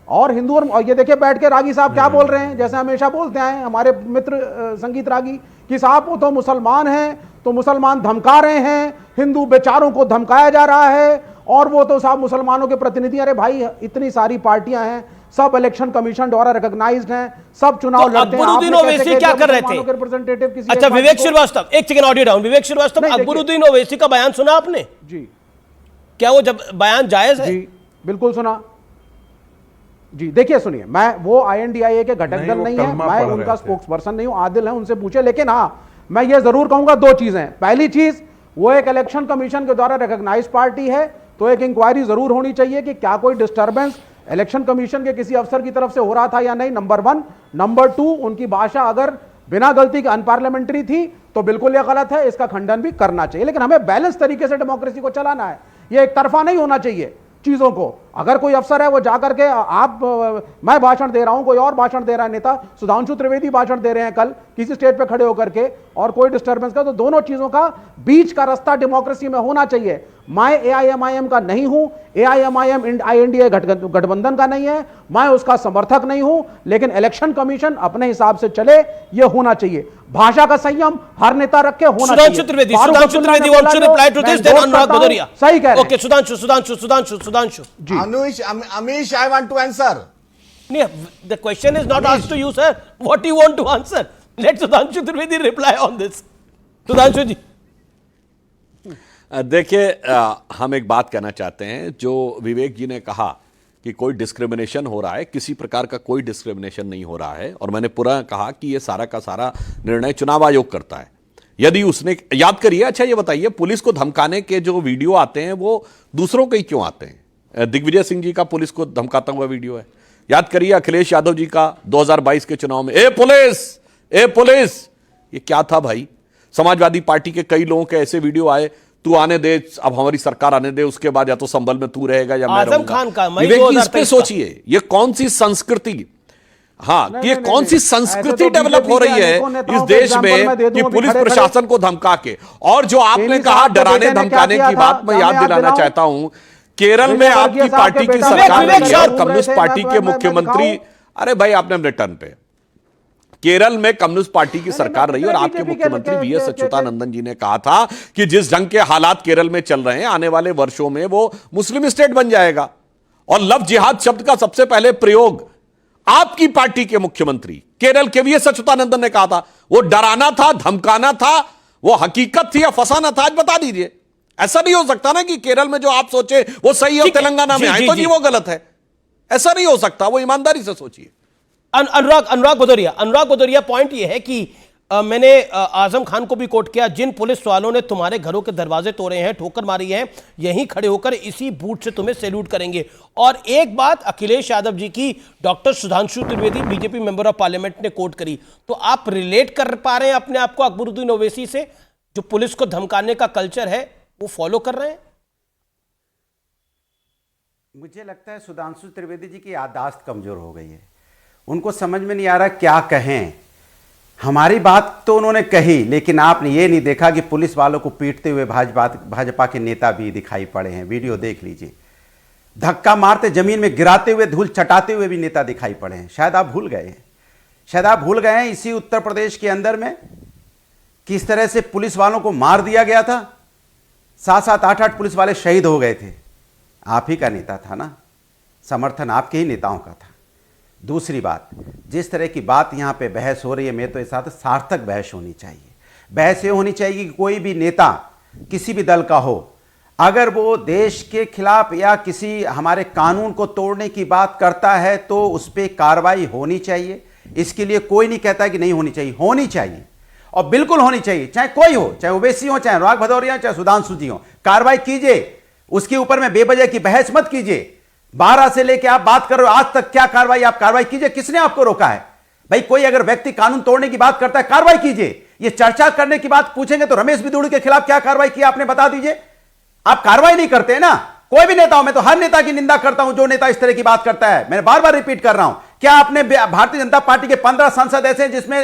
और हिंदू और ये देखिए बैठ के रागी साहब क्या बोल रहे हैं, जैसे हमेशा बोलते आए हमारे मित्र संगीत रागी कि साहब वो तो मुसलमान हैं, तो मुसलमान धमका रहे हैं, हिंदू बेचारों को धमकाया जा रहा है, और वो तो साहब मुसलमानों के प्रतिनिधि। अरे भाई, इतनी सारी पार्टियां हैं, सब इलेक्शन कमीशन द्वारा रिकॉग्नाइज्ड हैं, सब चुनाव तो अकबरुद्दीन ओवैसी क्या कर रहे थे? रिप्रेजेंटेटिव किसी अच्छा, विवेक श्रीवास्तव, एक सेकंड ऑडियो डाउन। विवेक श्रीवास्तव, अकबरुद्दीन ओवैसी का बयान सुना आपने? जी। क्या वो जब बयान जायज है? जी बिल्कुल सुना जी। देखिए सुनिए, मैं वो INDIA के घटक दल नहीं है, मैं उनका स्पोक्स पर्सन नहीं हूं, आदिल है, उनसे पूछे। लेकिन हाँ, मैं ये जरूर कहूंगा दो चीजें। पहली चीज, वो एक इलेक्शन कमीशन के द्वारा रिकॉग्नाइज पार्टी है, तो एक इंक्वायरी जरूर होनी चाहिए कि क्या कोई डिस्टर्बेंस इलेक्शन कमीशन के किसी अफसर की तरफ से हो रहा था या नहीं, नंबर 1। नंबर 2, उनकी भाषा अगर बिना गलती के अनपार्लियामेंट्री थी तो बिल्कुल ये गलत है, इसका खंडन भी करना चाहिए। लेकिन हमें बैलेंस तरीके से डेमोक्रेसी को चलाना है, ये एक तरफा नहीं होना चाहिए चीजों को। अगर कोई अफसर है वो जाकर के मैं भाषण दे रहा हूं, कोई और भाषण दे रहा है, नेता सुधांशु त्रिवेदी भाषण दे रहे हैं कल किसी स्टेज पे खड़े होकर के, और कोई डिस्टर्बेंस का, तो दोनों चीजों का बीच का रास्ता डेमोक्रेसी में होना चाहिए। मैं AIMIM का नहीं हूं, AIMIM INDIA गठबंधन का नहीं है, मैं उसका समर्थक नहीं हूं, लेकिन इलेक्शन कमीशन अपने हिसाब से चले, यह होना चाहिए। भाषा का संयम हर नेता रख के होना चाहिए। Sudhanshu Trivedi wants to reply to this, then अनुराग भदौरिया। सही कह रहे हैं। Okay, Sudhanshu ji. Amish, I want to answer. The question is not asked to you, sir. What do you want to answer? Let Sudhanshu Trivedi reply on this. Sudhanshu जी, देखिए, हम एक बात कहना चाहते हैं। जो विवेक जी ने कहा कि कोई डिस्क्रिमिनेशन हो रहा है, किसी प्रकार का कोई डिस्क्रिमिनेशन नहीं हो रहा है, और मैंने पूरा कहा कि ये सारा का सारा निर्णय चुनाव आयोग करता है। यदि उसने, याद करिए, अच्छा ये बताइए, पुलिस को धमकाने के जो वीडियो आते हैं वो दूसरों के ही क्यों आते हैं? दिग्विजय सिंह जी का पुलिस को धमकाता हुआ वीडियो है। याद करिए अखिलेश यादव जी का 2022 के चुनाव में, ए पुलिस, ये क्या था भाई? समाजवादी पार्टी के कई लोगों के ऐसे वीडियो आए, तू आने दे, अब हमारी सरकार आने दे, उसके बाद या तो संभल में तू रहेगा या मैं रहूंगा। खान का इस पे सोचिए, ये कौन सी संस्कृति, हाँ, ये कौन सी संस्कृति डेवलप हो रही है इस देश में कि पुलिस प्रशासन को धमका के। और जो आपने कहा डराने धमकाने की बात, मैं याद दिलाना चाहता हूं, केरल में आपकी पार्टी की सरकार रही है और कम्युनिस्ट पार्टी के मुख्यमंत्री, अरे भाई आपने रिटर्न पे, केरल में कम्युनिस्ट पार्टी की सरकार रही और आपके मुख्यमंत्री VS अच्युतानंदन जी ने कहा था कि जिस ढंग के हालात केरल में चल रहे हैं, आने वाले वर्षों में वो मुस्लिम स्टेट बन जाएगा। और लव जिहाद शब्द का सबसे पहले प्रयोग आपकी पार्टी के मुख्यमंत्री केरल के VS अच्युतानंदन ने कहा था। वो डराना था, धमकाना था, वो हकीकत थी या फसाना था? आज बता दीजिए। ऐसा नहीं हो सकता ना कि केरल में जो आप सोचे वो सही है और तेलंगाना में आए तो जी वो गलत है। ऐसा नहीं हो सकता, वो ईमानदारी से सोचिए। अनुराग भदौरिया, पॉइंट ये है कि मैंने आजम खान को भी कोट किया, जिन पुलिस वालों ने तुम्हारे घरों के दरवाजे तोड़े हैं, ठोकर मारी है, यहीं खड़े होकर इसी बूथ से तुम्हें सैल्यूट करेंगे। और एक बात अखिलेश यादव जी की doctor Sudhanshu Trivedi BJP member of parliament ने कोट करी, तो आप रिलेट कर पा रहे हैं अपने आप को अकबरुद्दीन ओवैसी से, जो पुलिस को धमकाने का कल्चर है वो फॉलो कर रहे हैं? मुझे लगता है सुधांशु त्रिवेदी जी की याददाश्त कमजोर हो गई है, उनको समझ में नहीं आ रहा क्या कहें। हमारी बात तो उन्होंने कही, लेकिन आपने ये नहीं देखा कि पुलिस वालों को पीटते हुए भाजपा के नेता भी दिखाई पड़े हैं। वीडियो देख लीजिए, धक्का मारते जमीन में गिराते हुए, धूल चटाते हुए भी नेता दिखाई पड़े हैं। शायद आप भूल गए हैं इसी उत्तर प्रदेश के अंदर में किस तरह से पुलिस वालों को मार दिया गया था। 7-7, 8-8 पुलिस वाले शहीद हो गए थे। आप ही का नेता था ना, समर्थन आपके ही नेताओं का था। दूसरी बात, जिस तरह की बात यहाँ पे बहस हो रही है, मैं तो इस साथ सार्थक बहस होनी चाहिए। बहस ये होनी चाहिए कि कोई भी नेता किसी भी दल का हो, अगर वो देश के खिलाफ या किसी हमारे कानून को तोड़ने की बात करता है तो उस पर कार्रवाई होनी चाहिए। इसके लिए कोई नहीं कहता कि नहीं होनी चाहिए, होनी चाहिए और बिल्कुल होनी चाहिए, चाहे कोई हो, चाहे ओवैसी हो, चाहे अनुराग भदौरिया, चाहे सुधांशु जी हो। कार्रवाई कीजिए, उसके ऊपर में बेवजह की बहस मत कीजिए। 12 से लेके आप बात कर रहे हो आज तक, क्या कार्रवाई, आप कार्रवाई कीजिए। किसने आपको रोका है भाई? कोई अगर व्यक्ति कानून तोड़ने की बात करता है, कार्रवाई कीजिए। ये चर्चा करने की बात पूछेंगे तो रमेश बिदुड़ी के खिलाफ क्या कार्रवाई की आपने, बता दीजिए। आप कार्रवाई नहीं करते हैं ना, कोई भी नेता हो। मैं तो हर नेता की निंदा करता हूं जो नेता इस तरह की बात करता है। मैं बार बार रिपीट कर रहा हूं, क्या आपने भारतीय जनता पार्टी के 15 सांसद ऐसे हैं जिसमें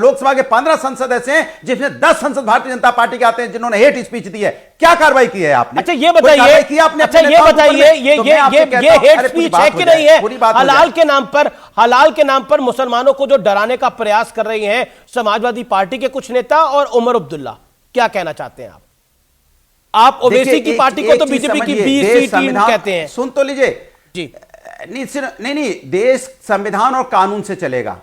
लोकसभा के 15 सांसद ऐसे हैं जिसमें 10 सांसद भारतीय जनता पार्टी के आते हैं जिन्होंने हेट स्पीच दी है? क्या कार्रवाई की है आपने? अच्छा ये बताइए, ये हेट स्पीच है कि नहीं है? हलाल के नाम पर मुसलमानों को जो डराने का प्रयास कर रही हैं समाजवादी पार्टी के कुछ नेता और उमर अब्दुल्ला, क्या कहना चाहते हैं आप ओवैसी की पार्टी को तो बीजेपी की बी सी टीम कहते हैं। सुन तो लीजिए जी, नहीं, देश संविधान और कानून से चलेगा,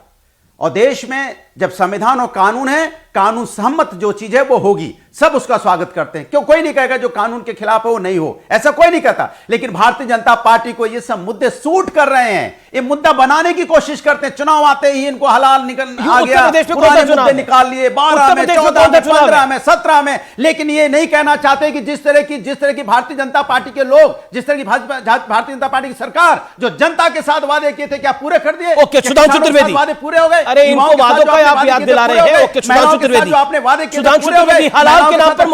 और देश में जब संविधान और कानून है, कानून सम्मत जो चीज है वो होगी, सब उसका स्वागत करते हैं। क्यों कोई नहीं कहेगा जो कानून के खिलाफ है वो नहीं हो, ऐसा कोई नहीं कहता। लेकिन भारतीय जनता पार्टी को ये सब मुद्दे सूट कर रहे हैं, ये मुद्दा बनाने की कोशिश करते हैं। चुनाव आते ही इनको हलाल निकल आ गया, पुराने मुद्दे निकाल लिए 12 में, 14 में, 15 में, 17 में। लेकिन ये नहीं कहना चाहते कि जिस तरह की भारतीय जनता पार्टी के लोग, जिस तरह की भारतीय जनता पार्टी की सरकार जो जनता के साथ वादे किए थे, क्या पूरे कर दिए? ओके, सुधांशु त्रिवेदी, वादे पूरे हो गए? अरे इनको वादों का आप याद दिला रहे हैं। ओके, सुधांशु त्रिवेदी, सुधांशु त्रिवेदी, हलाल के नाम पर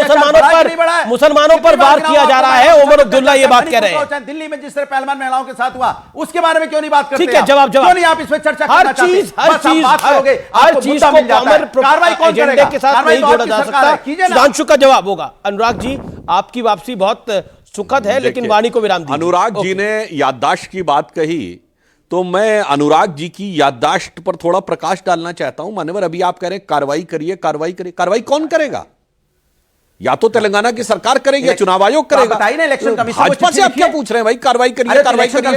मुसलमानों पर वार किया जा रहा है, उमर अब्दुल्ला ये बात कह रहे हैं। दिल्ली में जिस तरह पहलवान महिलाओं के साथ हुआ, उसके बारे में क्यों नहीं बात करते? ठीक है, जवाब क्यों नहीं आप इस पर चर्चा करना चाहते? हर चीज को कॉमन कार्रवाई कौन एजेंडे करेगा? के साथ नहीं जोड़ा जा सकता। सुधांशु का जवाब होगा। अनुराग जी, आपकी वापसी बहुत सुखद है, लेकिन वाणी को विराम दीजिए। अनुराग जी ने याददाश्त की बात कही, तो मैं अनुराग जी की याददाश्त पर थोड़ा प्रकाश डालना चाहता हूं। मान्यवर, अभी आप कह रहे हैं कार्रवाई करिए, कार्रवाई करिए, कार्रवाई कौन करेगा? या तो तेलंगाना की सरकार करेगी या चुनाव आयोग करेगा। बताइए ना, इलेक्शन कमीशन भाजपा से आप क्या पूछ रहे हैं भाई? कार्रवाई करिए, कार्रवाई करिए।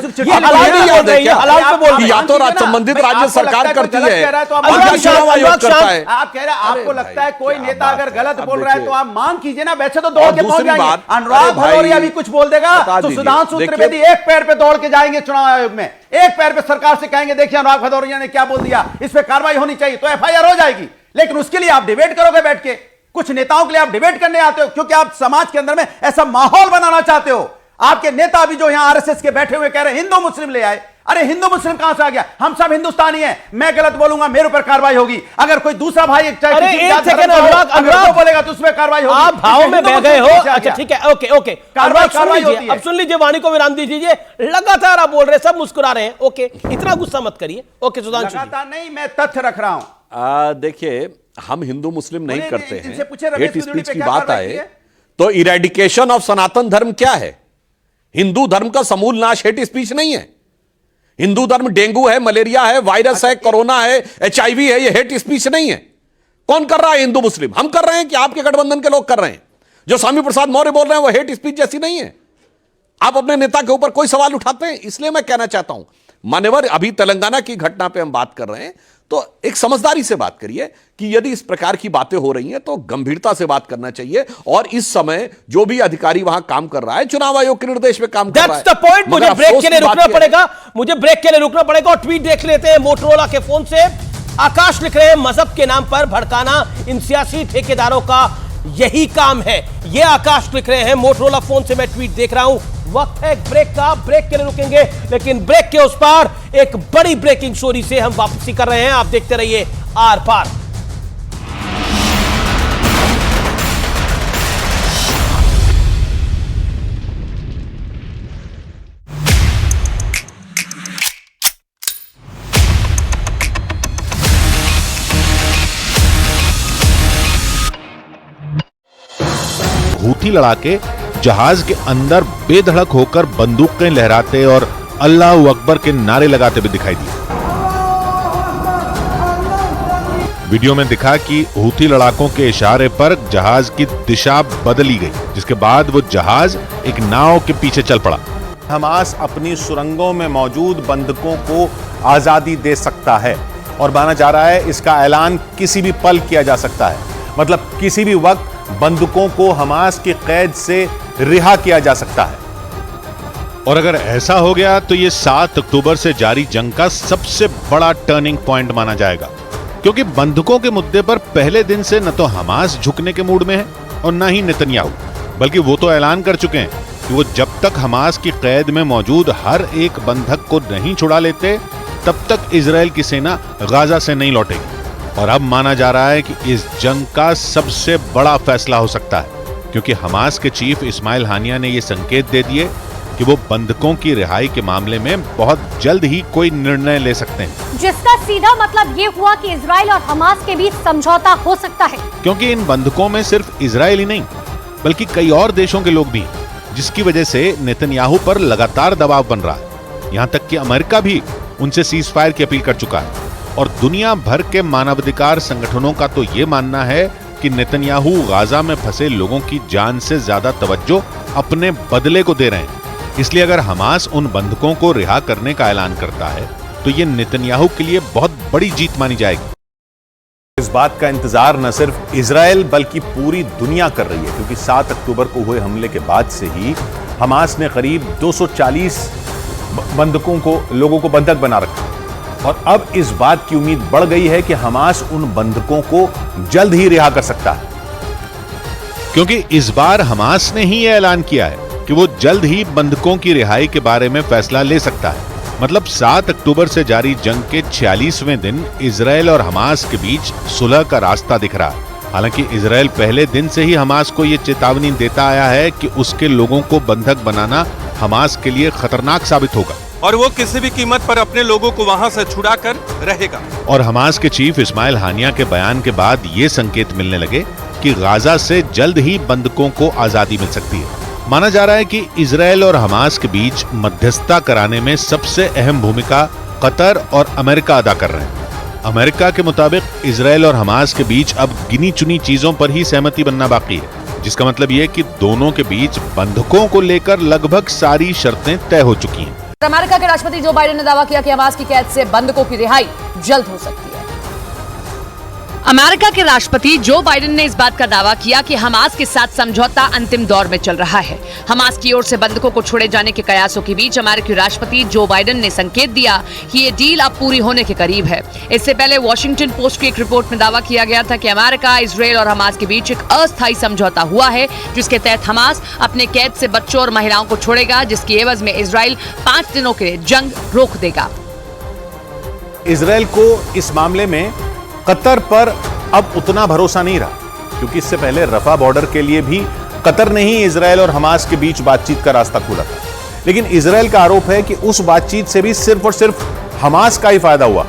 या तो संबंधित राज्य सरकार करती है या चुनाव आयोग करता है। आप कह रहे हैं, आपको लगता है कोई नेता अगर गलत बोल रहा है तो आप मांग कीजिए ना, वैसे तो दौड़ के पहुंच जाएंगे। अनुराग भदौरिया भी कुछ बोल देगा तो सुधांशु त्रिवेदी एक पैर पे दौड़ के जाएंगे चुनाव आयोग में, एक पैर पे सरकार से कहेंगे देखिए अनुराग भदौरिया ने क्या बोल दिया, इस पे कार्रवाई होनी चाहिए, तो एफआईआर हो जाएगी। लेकिन उसके लिए आप डिबेट करोगे बैठ के, कुछ नेताओं के लिए आप डिबेट करने आते हो क्योंकि आप समाज के अंदर में ऐसा माहौल बनाना चाहते हो। आपके नेता भी जो यहां आरएसएस के बैठे हुए कह रहे हैं हिंदू मुस्लिम ले आए। अरे हिंदू मुस्लिम कहां से आ गया? हम सब हिंदुस्तानी हैं, मैं गलत बोलूंगा मेरे ऊपर कार्रवाई होगी, अगर कोई दूसरा भाई अनुराग बोलेगा तो उसमें कार्रवाई होगी। आप भाव में बह गए हो। अच्छा ठीक है, ओके ओके, कार्रवाई होती है। अब सुन लीजिए, वाणी को विराम दीजिए। लगातार आप बोल रहे हैं, सब मुस्कुरा रहे हैं। ओके, इतना गुस्सा मत करिए। ओके सुधांशु, लगातार नहीं, मैं तथ्य रख रहा हूं। देखिए, हम हिंदू मुस्लिम नहीं करते हैं। हेट स्पीच की बात आए तो इरेडिकेशन ऑफ सनातन धर्म क्या है? हिंदू धर्म का समूल नाश हेट स्पीच नहीं है। हिंदू धर्म डेंगू है, मलेरिया है, वायरस है, कोरोना है, HIV है, ये हेट स्पीच नहीं है। कौन कर रहा है? हिंदू मुस्लिम। हम कर रहे हैं कि आपके गठबंधन के लोग कर रहे हैं? जो स्वामी प्रसाद मौर्य बोल रहे हैं वो हेट स्पीच जैसी नहीं है। आप अपने नेता के ऊपर कोई सवाल उठाते हैं, इसलिए मैं कहना चाहता हूं मान्यवर, अभी तेलंगाना की घटना पे हम बात कर रहे हैं तो एक समझदारी से बात करिए कि यदि इस प्रकार की बातें हो रही हैं तो गंभीरता से बात करना चाहिए। और इस समय जो भी अधिकारी वहां काम कर रहा है, चुनाव आयोग के निर्देश में काम कर रहा है। That's the point। मुझे ब्रेक के लिए रुकना पड़ेगा, और ट्वीट देख लेते हैं मोटरोला के फोन से। आकाश लिख रहे हैं, मजहब के नाम पर भड़काना इन सियासी ठेकेदारों का यही काम है। ये आकाश लिख रहे हैं मोटरोला फोन से, मैं ट्वीट देख रहा हूं। वक्त है ब्रेक का, ब्रेक के लिए रुकेंगे, लेकिन ब्रेक के उस पार एक बड़ी ब्रेकिंग स्टोरी से हम वापसी कर रहे हैं। आप देखते रहिए आर पार। हूथी लड़ाके जहाज के अंदर बेधड़क होकर बंदूकें लहराते और अल्लाह अकबर के नारे लगाते हुए दिखाई दिए। वीडियो में दिखा कि हूथी लड़ाकों के इशारे पर जहाज की दिशा बदली गई, जिसके बाद वो जहाज एक नाव के पीछे चल पड़ा। हमास अपनी सुरंगों में मौजूद बंधकों को आजादी दे सकता है और माना जा रहा है इसका ऐलान किसी भी पल किया जा सकता है। मतलब किसी भी वक्त बंदूकों को हमास की कैद से रिहा किया जा सकता है। और अगर ऐसा हो गया तो ये 7 अक्टूबर से जारी जंग का सबसे बड़ा टर्निंग पॉइंट माना जाएगा, क्योंकि बंधकों के मुद्दे पर पहले दिन से न तो हमास झुकने के मूड में है और न ही नेतन्याहू, बल्कि वो तो ऐलान कर चुके हैं कि वो जब तक हमास की कैद में मौजूद हर एक बंधक को नहीं छुड़ा लेते तब तक इजराइल की सेना गाजा से नहीं लौटेगी। और अब माना जा रहा है कि इस जंग का सबसे बड़ा फैसला हो सकता है, क्योंकि हमास के चीफ इस्माइल हानिया ने यह संकेत दे दिए कि वो बंधकों की रिहाई के मामले में बहुत जल्द ही कोई निर्णय ले सकते हैं, जिसका सीधा मतलब ये हुआ कि इजराइल और हमास के बीच समझौता हो सकता है। क्योंकि इन बंधकों में सिर्फ इजराइल ही नहीं बल्कि कई और देशों के लोग भी हैं, जिसकी वजह से नेतन्याहू पर लगातार दबाव बन रहा है। यहां तक कि अमेरिका भी उनसे सीज फायर की अपील कर चुका है। और दुनिया भर के मानवाधिकार संगठनों का तो ये मानना है कि नेतन्याहू गाजा में फंसे लोगों की जान से ज्यादा तवज्जो अपने बदले को दे रहे हैं। इसलिए अगर हमास उन बंधकों को रिहा करने का ऐलान करता है तो ये नेतन्याहू के लिए बहुत बड़ी जीत मानी जाएगी। इस बात का इंतजार न सिर्फ इजराइल बल्कि पूरी दुनिया कर रही है, क्योंकि 7 अक्टूबर को हुए हमले के बाद से ही हमास ने करीब 240 बंधकों को लोगों को बंधक बना रखा और अब इस बात की उम्मीद बढ़ गई है कि हमास उन बंधकों को जल्द ही रिहा कर सकता है, क्योंकि इस बार हमास ने ही यह ऐलान किया है कि वो जल्द ही बंधकों की रिहाई के बारे में फैसला ले सकता है। मतलब 7 अक्टूबर से जारी जंग के 46वें दिन इजराइल और हमास के बीच सुलह का रास्ता दिख रहा है। हालांकि इजराइल पहले दिन से ही हमास को यह चेतावनी देता आया है कि उसके लोगों को बंधक बनाना हमास के लिए खतरनाक साबित होगा और वो किसी भी कीमत पर अपने लोगों को वहां से छुड़ा कर रहेगा। और हमास के चीफ इस्माइल हानिया के बयान के बाद ये संकेत मिलने लगे कि गाजा से जल्द ही बंधकों को आजादी मिल सकती है। माना जा रहा है कि इजराइल और हमास के बीच मध्यस्थता कराने में सबसे अहम भूमिका कतर और अमेरिका अदा कर रहे हैं। अमेरिका के मुताबिक इजराइल और हमास के बीच अब गिनी चुनी चीजों पर ही सहमति बनना बाकी है, जिसका मतलब यह कि दोनों के बीच बंधकों को लेकर लगभग सारी शर्तें तय हो चुकी हैं। अमेरिका के राष्ट्रपति जो बाइडेन ने दावा किया कि हमास की कैद से बंधकों की रिहाई जल्द हो सकती है। अमेरिका के राष्ट्रपति जो बाइडेन ने इस बात का दावा किया कि हमास के साथ समझौता अंतिम दौर में चल रहा है। हमास की ओर से बंधकों को छोड़े जाने के कयासों के बीच अमेरिकी राष्ट्रपति जो बाइडेन ने संकेत दिया कि ये डील अब पूरी होने के करीब है। इससे पहले वॉशिंगटन पोस्ट की एक रिपोर्ट में दावा किया गया था कि अमेरिका, इजराइल और हमास के बीच एक अस्थायी समझौता हुआ है, जिसके तहत हमास अपने कैद से बच्चों और महिलाओं को छोड़ेगा, जिसकी एवज में इजराइल 5 दिनों के लिए जंग रोक देगा। इजराइल को इस मामले में कतर पर अब उतना भरोसा नहीं रहा, क्योंकि इससे पहले रफा बॉर्डर के लिए भी कतर ने ही इजराइल और हमास के बीच बातचीत का रास्ता खोला था। लेकिन इजराइल का आरोप है कि उस बातचीत से भी सिर्फ और सिर्फ हमास का ही फायदा हुआ।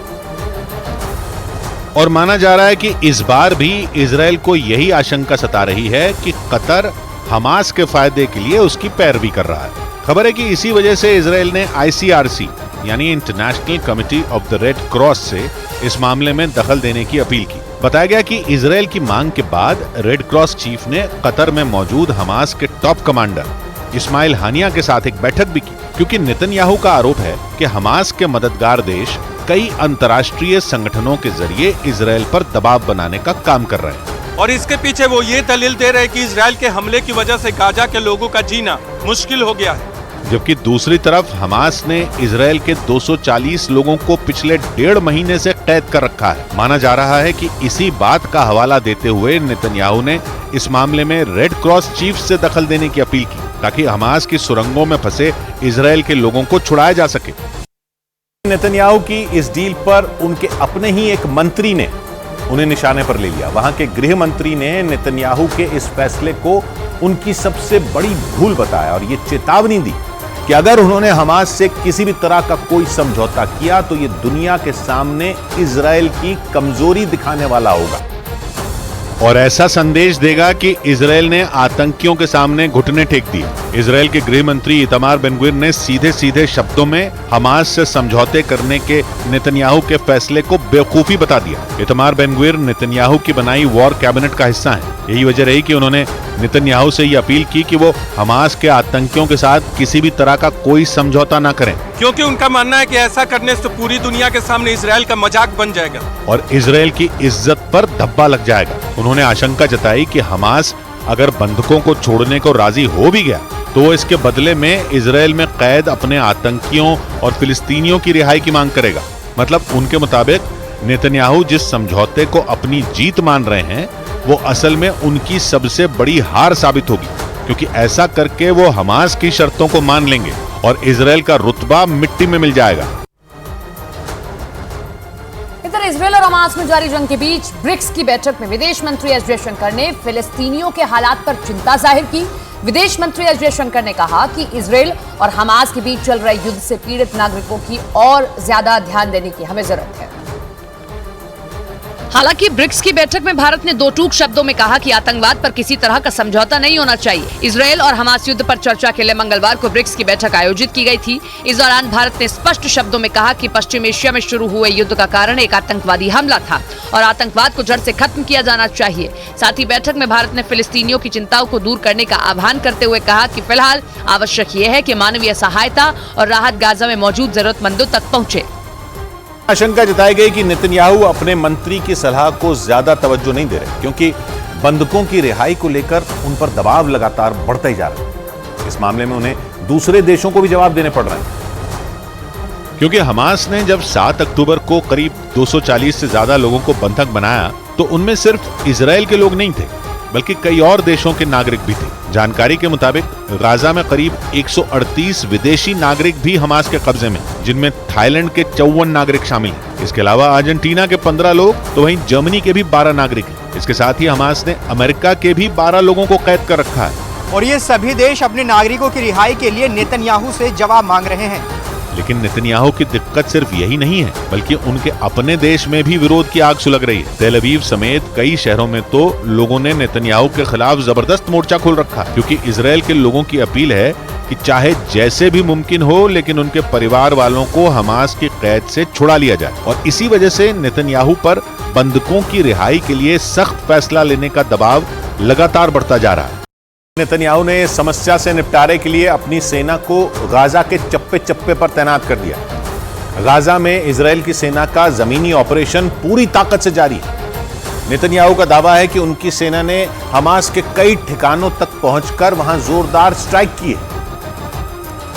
और माना जा रहा है कि इस बार भी इजराइल को यही आशंका सता रही है कि कतर हमास के फायदे के लिए उसकी पैरवी कर रहा है। खबर है कि इसी वजह से इजराइल ने ICRC यानी international committee of the red cross से इस मामले में दखल देने की अपील की। बताया गया कि इजराइल की मांग के बाद रेड क्रॉस चीफ ने कतर में मौजूद हमास के टॉप कमांडर इस्माइल हानिया के साथ एक बैठक भी की, क्योंकि नेतन्याहू का आरोप है कि हमास के मददगार देश कई अंतर्राष्ट्रीय संगठनों के जरिए इजराइल पर दबाव बनाने का काम कर रहे हैं। और इसके पीछे वो ये दलील दे रहे हैं कि इजराइल के हमले की वजह से गाजा के लोगों का जीना मुश्किल हो गया है। जबकि दूसरी तरफ हमास ने इजराइल के 240 लोगों को पिछले 1.5 महीने से कैद कर रखा है। माना जा रहा है कि इसी बात का हवाला देते हुए नेतन्याहू ने इस मामले में रेड क्रॉस चीफ से दखल देने की अपील की, ताकि हमास की सुरंगों में फंसे इजराइल के लोगों को छुड़ाया जा सके। नेतन्याहू की इस डील पर उनके अपने ही एक मंत्री ने उन्हें निशाने पर ले लिया। वहां के गृह मंत्री ने नेतन्याहू के इस फैसले को उनकी सबसे बड़ी भूल बताया और ये चेतावनी दी कि अगर उन्होंने हमास से किसी भी तरह का कोई समझौता किया तो ये दुनिया के सामने इजराइल की कमजोरी दिखाने वाला होगा और ऐसा संदेश देगा कि इजराइल ने आतंकियों के सामने घुटने टेक दिए। इजराइल के गृह मंत्री इतमार बेन-गुविर ने सीधे सीधे शब्दों में हमास से समझौते करने के नेतन्याहू के फैसले को बेवकूफी बता दिया। इतमार बेन-गुविर नेतन्याहू की बनाई वॉर कैबिनेट का हिस्सा हैं। यही वजह रही कि उन्होंने नेतन्याहू से यह अपील की कि वो हमास के आतंकियों के साथ किसी भी तरह का कोई समझौता न करें, क्योंकि उनका मानना है कि ऐसा करने से पूरी दुनिया के सामने इजराइल का मजाक बन जाएगा और इजराइल की इज्जत पर धब्बा लग जाएगा। उन्होंने आशंका जताई कि हमास अगर बंधकों को छोड़ने को राजी हो भी गया तो वो इसके बदले में इजराइल में कैद अपने आतंकियों और फिलिस्तीनियों की रिहाई की मांग करेगा। मतलब उनके मुताबिक नेतन्याहू जिस समझौते को अपनी जीत मान रहे हैं वो असल में उनकी सबसे बड़ी हार साबित होगी, क्योंकि ऐसा करके वो हमास की शर्तों को मान लेंगे और इजराइल का रुतबा मिट्टी में मिल जाएगा। इधर इजराइल और हमास में जारी जंग के बीच ब्रिक्स की बैठक में विदेश मंत्री एस जयशंकर ने फिलिस्तीनियों के हालात पर चिंता जाहिर की। विदेश मंत्री एस जयशंकर ने कहा कि इजराइल और हमास के बीच चल रहे युद्ध से पीड़ित नागरिकों की और ज्यादा ध्यान देने की हमें जरूरत है। हालांकि ब्रिक्स की बैठक में भारत ने दो टूक शब्दों में कहा कि आतंकवाद पर किसी तरह का समझौता नहीं होना चाहिए। इजरायल और हमास युद्ध पर चर्चा के लिए मंगलवार को ब्रिक्स की बैठक आयोजित की गई थी। इस दौरान भारत ने स्पष्ट शब्दों में कहा कि पश्चिम एशिया में शुरू हुए युद्ध का कारण एक आतंकवादी हमला था और आतंकवाद को जड़ से खत्म किया जाना चाहिए। साथ ही बैठक में भारत ने फिलिस्तीनियों की चिंताओं को दूर करने का आह्वान करते हुए कहा कि फिलहाल आवश्यक ये है कि मानवीय सहायता और राहत गाजा में मौजूद जरूरतमंदों तक पहुंचे। आशंका जताई गई कि नेतन्याहू अपने मंत्री की सलाह को ज्यादा तवज्जो नहीं दे रहे, क्योंकि बंधकों की रिहाई को लेकर उन पर दबाव लगातार बढ़ता ही जा रहा है। इस मामले में उन्हें दूसरे देशों को भी जवाब देने पड़ रहे हैं, क्योंकि हमास ने जब 7 अक्टूबर को करीब 240 से ज्यादा लोगों को बंधक बनाया तो उनमें सिर्फ इजराइल के लोग नहीं थे, बल्कि कई और देशों के नागरिक भी थे। जानकारी के मुताबिक गाजा में करीब 138 विदेशी नागरिक भी हमास के कब्जे में, जिनमें थाईलैंड के 54 नागरिक शामिल हैं। इसके अलावा अर्जेंटीना के 15 लोग, तो वहीं जर्मनी के भी 12 नागरिक हैं। इसके साथ ही हमास ने अमेरिका के भी 12 लोगों को कैद कर रखा है। और ये सभी देश अपने नागरिकों की रिहाई के लिए नेतन्याहू से जवाब मांग रहे हैं। लेकिन नेतन्याहू की दिक्कत सिर्फ यही नहीं है, बल्कि उनके अपने देश में भी विरोध की आग सुलग रही है। तेल अवीव समेत कई शहरों में तो लोगों ने नेतन्याहू के खिलाफ जबरदस्त मोर्चा खोल रखा, क्योंकि इजराइल के लोगों की अपील है कि चाहे जैसे भी मुमकिन हो, लेकिन उनके परिवार वालों को हमास की कैद से छुड़ा लिया जाए। और इसी वजह से नेतन्याहू पर बंधकों की रिहाई के लिए सख्त फैसला लेने का दबाव लगातार बढ़ता जा रहा है। नेतन्याहू ने समस्या से निपटारे के लिए अपनी सेना को गाजा के चप्पे चप्पे पर तैनात कर दिया। गाजा में इजराइल की सेना का जमीनी ऑपरेशन पूरी ताकत से जारी है। नेतन्याहू का दावा है कि उनकी सेना ने हमास के कई ठिकानों तक पहुंचकर वहां जोरदार स्ट्राइक की है।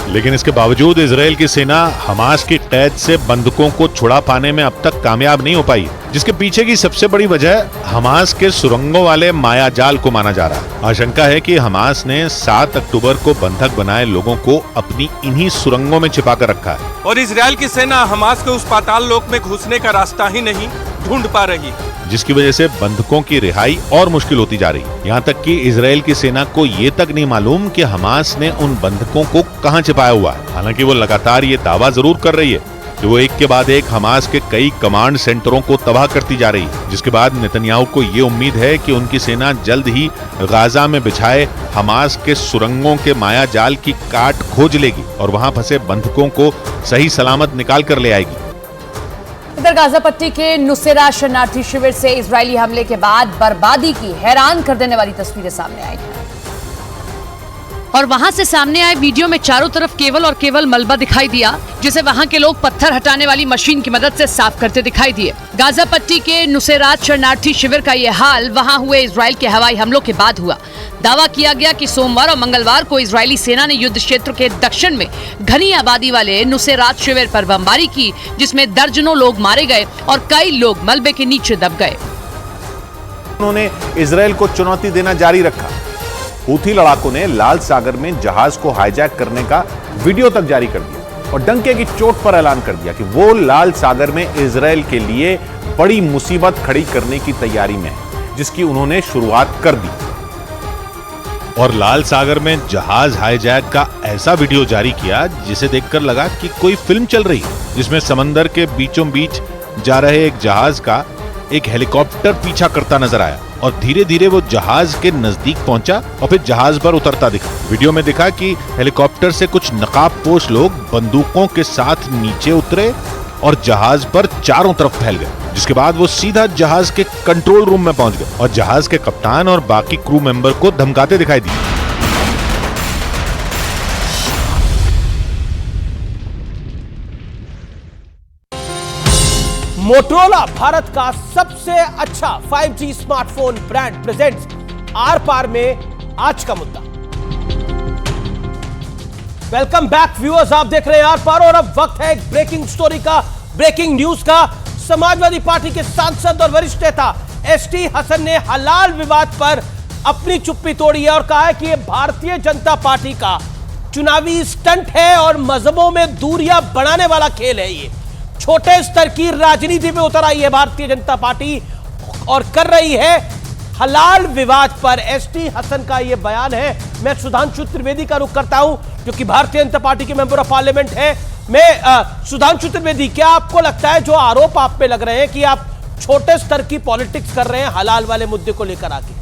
लेकिन इसके बावजूद इजराइल की सेना हमास की कैद से बंधकों को छुड़ा पाने में अब तक कामयाब नहीं हो पाई, जिसके पीछे की सबसे बड़ी वजह हमास के सुरंगों वाले मायाजाल को माना जा रहा है। आशंका है कि हमास ने 7 अक्टूबर को बंधक बनाए लोगों को अपनी इन्हीं सुरंगों में छिपा कर रखा है और इजराइल की सेना हमास के उस पाताल लोक में घुसने का रास्ता ही नहीं ढूंढ पा रही, जिसकी वजह से बंधकों की रिहाई और मुश्किल होती जा रही है। यहाँ तक कि इजराइल की सेना को ये तक नहीं मालूम कि हमास ने उन बंधकों को कहाँ छिपाया हुआ है। हालांकि वो लगातार ये दावा जरूर कर रही है कि वो एक के बाद एक हमास के कई कमांड सेंटरों को तबाह करती जा रही है, जिसके बाद नेतन्याहू को ये उम्मीद है कि उनकी सेना जल्द ही गाजा में बिछाए हमास के सुरंगों के माया जाल की काट खोज लेगी और वहां फंसे बंधकों को सही सलामत निकाल कर ले आएगी। इधर गाजा पट्टी के नुसेरात शरणार्थी शिविर से इजरायली हमले के बाद बर्बादी की हैरान कर देने वाली तस्वीरें सामने आई हैं। और वहां से सामने आए वीडियो में चारों तरफ केवल और केवल मलबा दिखाई दिया, जिसे वहां के लोग पत्थर हटाने वाली मशीन की मदद से साफ करते दिखाई दिए। गाजा पट्टी के नुसेरात शरणार्थी शिविर का यह हाल वहां हुए इजराइल के हवाई हमलों के बाद हुआ। दावा किया गया कि सोमवार और मंगलवार को इजरायली सेना ने युद्ध क्षेत्र के दक्षिण में घनी आबादी वाले नुसेरात शिविर पर बमबारी की, जिसमें दर्जनों लोग मारे गए और कई लोग मलबे के नीचे दब गए। उन्होंने इजराइल को चुनौती देना जारी रखा। हूथी लड़ाकों ने लाल सागर में जहाज को हाईजैक करने का वीडियो तक जारी कर दिया और डंके की चोट पर ऐलान कर दिया कि वो लाल सागर में इजराइल के लिए बड़ी मुसीबत खड़ी करने की तैयारी में है, जिसकी उन्होंने शुरुआत कर दी। और लाल सागर में जहाज हाईजैक का ऐसा वीडियो जारी किया जिसे देखकर लगा कि कोई फिल्म चल रही है, जिसमें समंदर के बीचों बीच जा रहे एक जहाज का एक हेलीकॉप्टर पीछा करता नजर आया और धीरे धीरे वो जहाज के नजदीक पहुंचा और फिर जहाज पर उतरता दिखा। वीडियो में दिखा कि हेलीकॉप्टर से कुछ नकाबपोश लोग बंदूकों के साथ नीचे उतरे और जहाज पर चारों तरफ फैल गए, जिसके बाद वो सीधा जहाज के कंट्रोल रूम में पहुंच गए और जहाज के कप्तान और बाकी क्रू मेंबर को धमकाते दिखाई दिए। मोटोरोला भारत का सबसे अच्छा 5G स्मार्टफोन ब्रांड प्रेजेंट्स आर पार में आज का मुद्दा। वेलकम बैक व्यूअर्स, आप देख रहे हैं आर पार और अब वक्त है एक ब्रेकिंग स्टोरी का, ब्रेकिंग न्यूज का। समाजवादी पार्टी के सांसद और वरिष्ठ नेता एसटी हसन ने हलाल विवाद पर अपनी चुप्पी तोड़ी है और कहा है कि यह भारतीय जनता पार्टी का चुनावी स्टंट है और मजहबों में दूरियां बढ़ाने वाला खेल है। ये छोटे स्तर की राजनीति में उतर आई है भारतीय जनता पार्टी और कर रही है हलाल विवाद पर। एसटी हसन का यह बयान है। मैं सुधांशु त्रिवेदी का रुख करता हूं जो कि भारतीय जनता पार्टी के मेंबर ऑफ पार्लियामेंट है। मैं सुधांशु त्रिवेदी, क्या आपको लगता है जो आरोप आप पे लग रहे हैं कि आप छोटे स्तर की पॉलिटिक्स कर रहे हैं हलाल वाले मुद्दे को लेकर आके?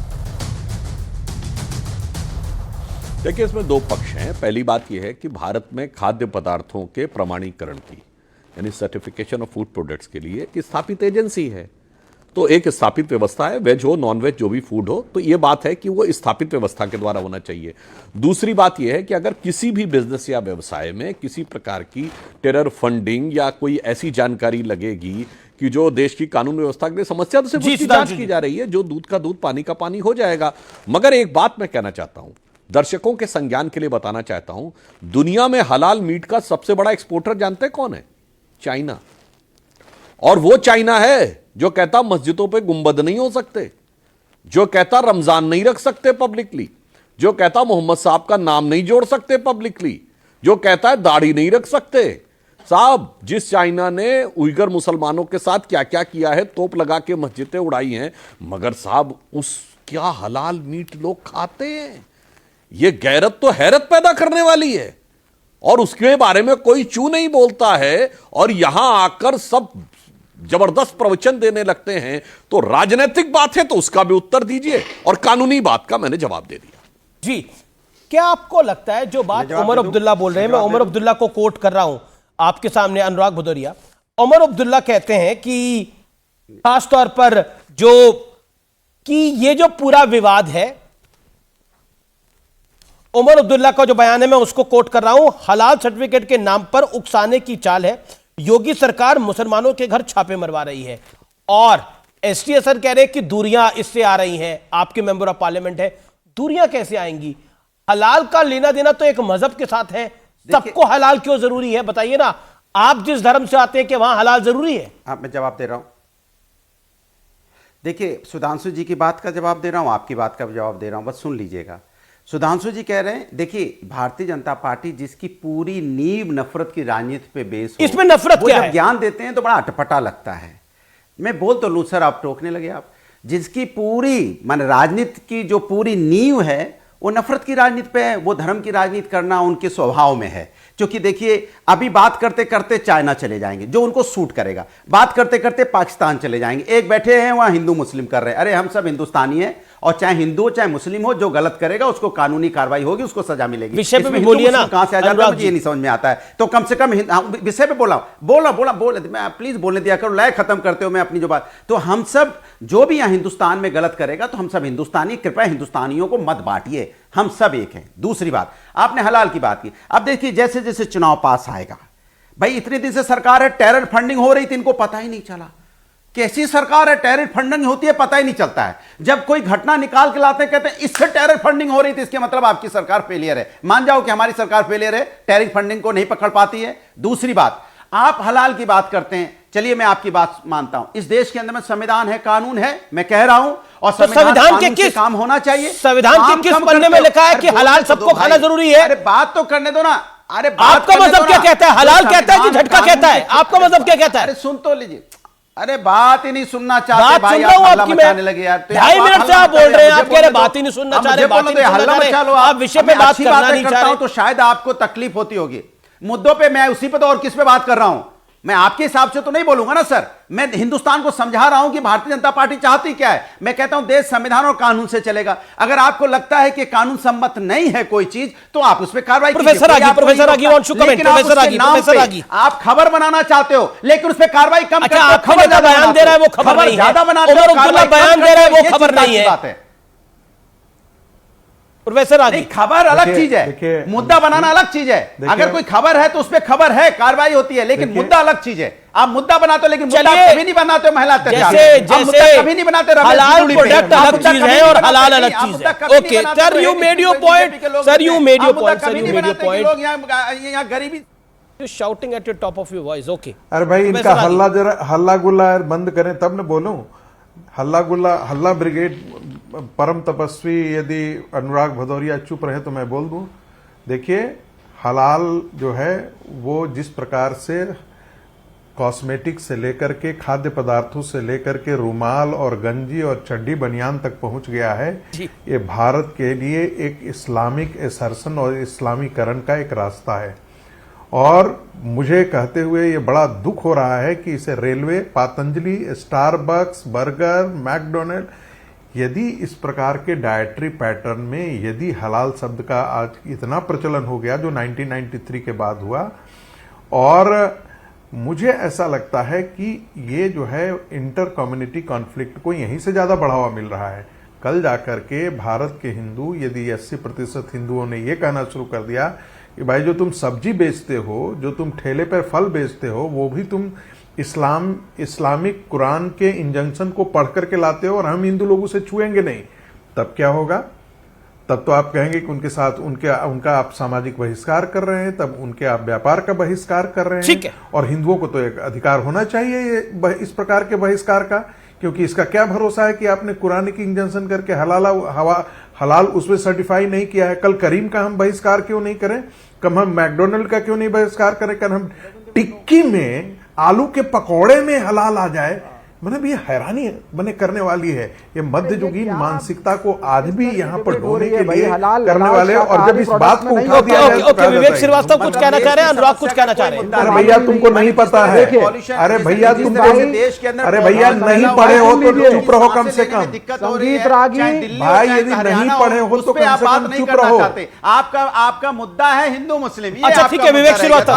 देखिए, इसमें दो पक्ष हैं। पहली बात यह है कि भारत में खाद्य पदार्थों के प्रमाणीकरण की, यानी सर्टिफिकेशन ऑफ फूड प्रोडक्ट्स के लिए एक स्थापित एजेंसी है। तो एक स्थापित व्यवस्था है, वेज हो नॉन वेज जो भी फूड हो, तो ये बात है कि वो स्थापित व्यवस्था के द्वारा होना चाहिए। दूसरी बात यह है कि अगर किसी भी बिजनेस या व्यवसाय में किसी प्रकार की टेरर फंडिंग या कोई ऐसी जानकारी लगेगी कि जो देश की कानून व्यवस्था के लिए समस्या, तो सिर्फ उसकी जांच की जा रही है। जो दूध का दूध पानी का पानी हो जाएगा। मगर एक बात मैं कहना चाहता हूं, दर्शकों के संज्ञान के लिए बताना चाहता हूं, दुनिया में हलाल मीट का सबसे बड़ा एक्सपोर्टर जानते हैं कौन है? चाइना। और वो चाइना है जो कहता मस्जिदों पे गुंबद नहीं हो सकते, जो कहता रमजान नहीं रख सकते पब्लिकली, जो कहता मोहम्मद साहब का नाम नहीं जोड़ सकते पब्लिकली, जो कहता है दाढ़ी नहीं रख सकते। साहब, जिस चाइना ने उइगर मुसलमानों के साथ क्या क्या किया है, तोप लगा के मस्जिदें उड़ाई हैं, मगर साहब उस क्या हलाल मीट लोग खाते हैं। ये गैरत तो हैरत पैदा करने वाली है, और उसके बारे में कोई चू नहीं बोलता है। और यहां आकर सब जबरदस्त प्रवचन देने लगते हैं। तो राजनीतिक बात है तो उसका भी उत्तर दीजिए, और कानूनी बात का मैंने जवाब दे दिया। जी, क्या आपको लगता है जो बात उमर अब्दुल्ला बोल रहे हैं, मैं उमर अब्दुल्ला को कोट कर रहा हूं आपके सामने, अनुराग भदौरिया, उमर अब्दुल्ला कहते हैं कि खासतौर पर ये जो पूरा विवाद है, उमर अब्दुल्ला का जो बयान है मैं उसको कोट कर रहा हूं, हलाल सर्टिफिकेट के नाम पर उकसाने की चाल है। योगी सरकार मुसलमानों के घर छापे मरवा रही है, और एसटी सर कह रहे हैं कि दूरियां इससे आ रही हैं। आपके मेंबर ऑफ पार्लियामेंट है, दूरियां कैसे आएंगी? हलाल का लेना देना तो एक मजहब के साथ है, सबको हलाल क्यों जरूरी है? बताइए ना, आप जिस धर्म से आते हैं कि वहां हलाल जरूरी है। मैं जवाब दे रहा हूं। देखिए, सुधांशु जी की बात का जवाब दे रहा हूं, आपकी बात का जवाब दे रहा हूं, बस सुन लीजिएगा। सुधांशु जी कह रहे हैं, देखिए भारतीय जनता पार्टी जिसकी पूरी नींव नफरत की राजनीति पे बेस हो, इसमें नफरत क्या है? जब ज्ञान देते हैं तो बड़ा अटपटा लगता है। मैं बोल तो लूं सर, आप टोकने लगे। आप जिसकी पूरी मान राजनीति की जो पूरी नींव है वो नफरत की राजनीति पे है, वो धर्म की राजनीति करना उनके स्वभाव में है। क्योंकि देखिए, अभी बात करते करते चाइना चले जाएंगे, जो उनको सूट करेगा, बात करते करते पाकिस्तान चले जाएंगे, एक बैठे हैं वहां हिंदू मुस्लिम कर रहे हैं। अरे हम सब हिंदुस्तानी हैं, और चाहे हिंदू हो चाहे मुस्लिम हो, जो गलत करेगा उसको कानूनी कार्रवाई होगी, उसको सजा मिलेगी। विषय पे भी बोलिए ना, कहां से आ जाता है मुझे ये नहीं समझ में आता है। तो कम से कम विषय पे बोला मैं प्लीज बोलने दिया करो, लय खत्म करते हो मैं अपनी जो बात। तो हम सब जो भी यहां हिंदुस्तान में गलत करेगा तो हम सब हिंदुस्तानी, कृपया हिंदुस्तानियों को मत बांटिए, हम सब एक हैं। दूसरी बात, आपने हलाल की बात की। अब देखिए, जैसे जैसे चुनाव पास आएगा, भाई इतने दिन से सरकार है, टेरर फंडिंग हो रही थी, इनको पता ही नहीं चला। कैसी सरकार है, टेरर फंडिंग होती है पता ही नहीं चलता है। जब कोई घटना निकाल के लाते हैं, कहते हैं इससे टेरर फंडिंग हो रही थी, इसके मतलब आपकी सरकार फेलियर है। मान जाओ कि हमारी सरकार फेलियर है, टेरर फंडिंग को नहीं पकड़ पाती है। दूसरी बात, आप हलाल की बात करते हैं, चलिए मैं आपकी बात मानता हूं, इस देश के अंदर में संविधान है, कानून है, मैं कह रहा हूं, और तो संविधान के किस काम होना चाहिए? संविधान के किस पन्ने में लिखा है कि हलाल सबको खाना जरूरी है? अरे बात तो करने दो ना। अरे आपका मजहब क्या कहता है? हलाल कहता है कि झटका कहता है? आपका मजहब क्या कहता है? अरे सुन तो लीजिए। अरे बात ही नहीं सुनना चाहते बात भाई, सुन रहा हूं आप आपकी, मचाने लगे यार। 2.5 मिनट से आप बोल रहे हैं, आप कह रहे बात ही नहीं सुनना चाह रहे, आप विषय पे बात करना नहीं चाह रहे। तो शायद आपको तकलीफ होती होगी मुद्दों पे, मैं उसी पे तो और किस पे बात कर रहा हूं। मैं आपके हिसाब से तो नहीं बोलूंगा ना सर, मैं हिंदुस्तान को समझा रहा हूं कि भारतीय जनता पार्टी चाहती क्या है। मैं कहता हूं देश संविधान और कानून से चलेगा। अगर आपको लगता है कि कानून सम्मत नहीं है कोई चीज, तो आप उस पर कार्रवाई कीजिए। आप खबर बनाना चाहते हो लेकिन उस पर कार्रवाई कम करते हो। खबर बयान दे रहा है वो खबर नहीं है, ज्यादा बनाते हो, बयान दे रहा है वो खबर नहीं है। प्रोफेसर आदि, खबर अलग चीज है, मुद्दा बनाना अलग चीज है। अगर कोई खबर है तो उस पर खबर है, कार्रवाई होती है, लेकिन मुद्दा अलग चीज है। आप मुद्दा बनाते हो लेकिन मुद्दा कभी नहीं बनाते हो महिला अत्याचार, कभी नहीं बनाते। हलाल प्रोडक्ट अलग चीज है और हलाल अलग चीज है। Okay sir, you made your point, sir you made your point, sir you made your point. यहाँ गरीबी shouting at the top of your voice. Okay, अरे भाई इनका हल्ला गुल्ला बंद करें तब न बोलूं। हल्ला ब्रिगेड परम तपस्वी यदि अनुराग भदौरिया चुप रहे तो मैं बोल दूं। देखिए, हलाल जो है वो जिस प्रकार से कॉस्मेटिक से लेकर के खाद्य पदार्थों से लेकर के रुमाल और गंजी और चड्डी बनियान तक पहुंच गया है, ये भारत के लिए एक इस्लामिक एसर्सन और इस्लामीकरण का एक रास्ता है। और मुझे कहते हुए ये बड़ा दुख हो रहा है कि इसे railway, Patanjali, Starbucks, burger, McDonald, यदि इस प्रकार के डाइटरी पैटर्न में यदि हलाल शब्द का आज इतना प्रचलन हो गया जो 1993 के बाद हुआ, और मुझे ऐसा लगता है कि ये जो है इंटर कम्युनिटी कॉन्फ्लिक्ट को यहीं से ज्यादा बढ़ावा मिल रहा है। कल जाकर के भारत के हिंदू, यदि 80% हिंदुओं ने यह कहना शुरू कर दिया कि भाई जो तुम सब्जी बेचते हो, जो तुम ठेले पर फल बेचते हो, वो भी तुम इस्लामिक कुरान के इंजंक्शन को पढ़ करके लाते हो और हम हिंदू लोग उसे छुएंगे नहीं, तब क्या होगा? तब तो आप कहेंगे कि उनके साथ उनका आप सामाजिक बहिष्कार कर रहे हैं, तब उनके आप व्यापार का बहिष्कार कर रहे हैं। और हिंदुओं को तो एक अधिकार होना चाहिए इस प्रकार के बहिष्कार का, क्योंकि इसका क्या भरोसा है कि आपने कुरान की इंजंक्शन करके हलाल उसमें सर्टिफाई नहीं किया है। कल करीम का हम बहिष्कार क्यों नहीं करें? कल हम मैकडोनल्ड का क्यों नहीं बहिष्कार करें? कल हम टिक्की में, आलू के पकौड़े में हलाल आ जाए। मतलब ये हैरानी बने करने वाली है। ये मध्ययुगीन मानसिकता को आज भी यहाँ पर ढोने के लिए करने वाले, और जब इस बात को उठा दिया जाए। विवेक श्रीवास्तव कुछ कहना चाह रहे हैं, अनुराग कुछ कहना चाह रहे हैं। अरे भैया तुमको नहीं पता है, अरे भैया तुमको, अरे भैया नहीं पढ़े हो तो चुप रहो कम से कम। संगीत रागी भाई यदि नहीं पढ़े हो तो कम से कम चुप रहो। आपका मुद्दा है हिंदू मुस्लिम। अच्छा ठीक है विवेक श्रीवास्तव,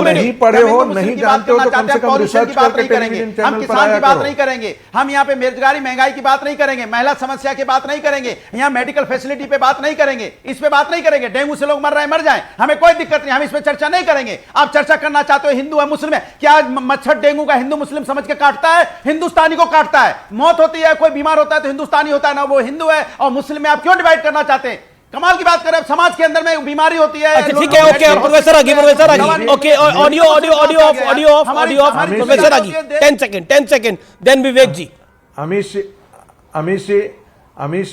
नहीं पढ़े हो, नहीं जानते हो तो कम से कम रिसर्च करके टेलीविजन चैनल पर आया करो। नहीं करेंगे हम यहाँ पे बेरोजगारी महंगाई की बात नहीं करेंगे, महिला समस्या की बात नहीं करेंगे, यहाँ मेडिकल फैसिलिटी पे बात नहीं करेंगे, इस पे बात नहीं करेंगे। डेंगू से लोग मर रहे हैं, मर जाएं, हमें कोई दिक्कत नहीं, हम इस पे चर्चा नहीं करेंगे। आप चर्चा करना चाहते हो हिंदू है मुस्लिम है, क्या मच्छर डेंगू का हिंदू मुस्लिम समझ के काटता है? हिंदुस्तानी को काटता है। मौत होती है, कोई बीमार होता है तो हिंदुस्तानी होता है ना, वो हिंदू है और मुस्लिम में आप क्यों डिवाइड करना चाहते हैं? कमाल की बात करें, समाज के अंदर में बीमारी होती है। अच्छा ठीक है, ओके प्रोफेसर आगे, ओके ऑडियो ऑफ प्रोफेसर आगे 10 सेकंड देन विवेक जी। अमीश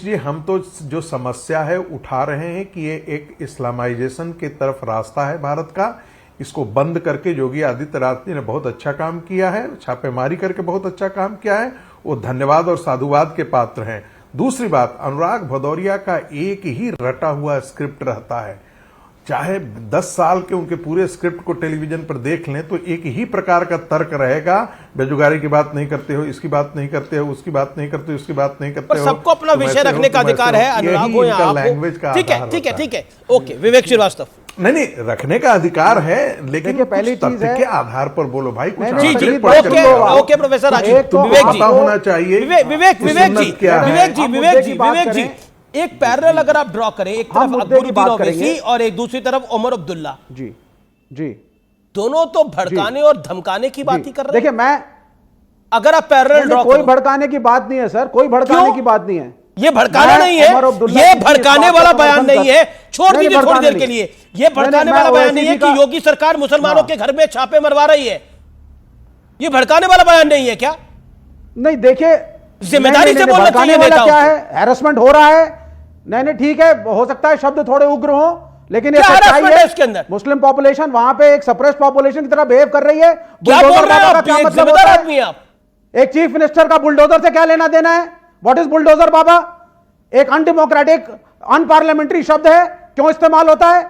जी, हम तो जो समस्या है उठा रहे हैं कि ये एक इस्लामाइजेशन की तरफ रास्ता है भारत का। इसको बंद करके योगी आदित्यनाथ जी ने बहुत अच्छा काम किया है, छापेमारी करके बहुत अच्छा काम किया है, वो धन्यवाद और साधुवाद के पात्र हैं। दूसरी बात, अनुराग भदौरिया का एक ही रटा हुआ स्क्रिप्ट रहता है, चाहे 10 साल के उनके पूरे स्क्रिप्ट को टेलीविजन पर देख लें तो एक ही प्रकार का तर्क रहेगा। बेरोजगारी की बात नहीं करते हो, इसकी बात नहीं करते हो, उसकी बात नहीं करते हो, उसकी बात नहीं करते हो। सबको अपना विषय रखने का अधिकार है, अनुराग हो या आप हो। ठीक है, ओके विवेक श्रीवास्तव। नहीं रखने का अधिकार है, लेकिन पहली चीज के आधार पर बोलो भाई। कुछ ओके प्रोफेसर विवेक जी होना चाहिए। विवेक जी एक पैरेलल अगर आप ड्रॉ करें, एक तरफ अकबरुद्दीन ओवैसी और एक दूसरी तरफ उमर अब्दुल्ला जी दोनों तो भड़काने और धमकाने की बात ही कर रहे हैं। देखिए, मैं अगर आप पैरेलल ड्रॉ कोई भड़काने की बात नहीं है सर, कोई भड़काने की बात नहीं है। ये भड़काना नहीं है, ये भड़काने वाला बयान नहीं है। छोड़ दीजिए थोड़ी देर के लिए, ये भड़काने वाला बयान नहीं है कि योगी सरकार मुसलमानों के घर में छापे मरवा रही है। ये भड़काने वाला बयान नहीं है क्या? नहीं, देखिए जिम्मेदारी से बोलना चाहिए नेताओं क्या है, हैरेसमेंट हो रहा है। नहीं ठीक है, हो सकता है शब्द थोड़े उग्र हो, लेकिन ये सच्चाई है। इसके अंदर मुस्लिम पॉपुलेशन वहां पे एक सप्रेस्ड पॉपुलेशन की तरह बिहेव कर रही है। क्या बोल रहे हैं आप? क्या मतलब आदमी है आप? एक चीफ मिनिस्टर का बुलडोजर से क्या लेना देना है? व्हाट इज बुलडोजर बाबा? एक अनडेमोक्रेटिक, अनपार्लियामेंट्री शब्द है, क्यों इस्तेमाल होता है?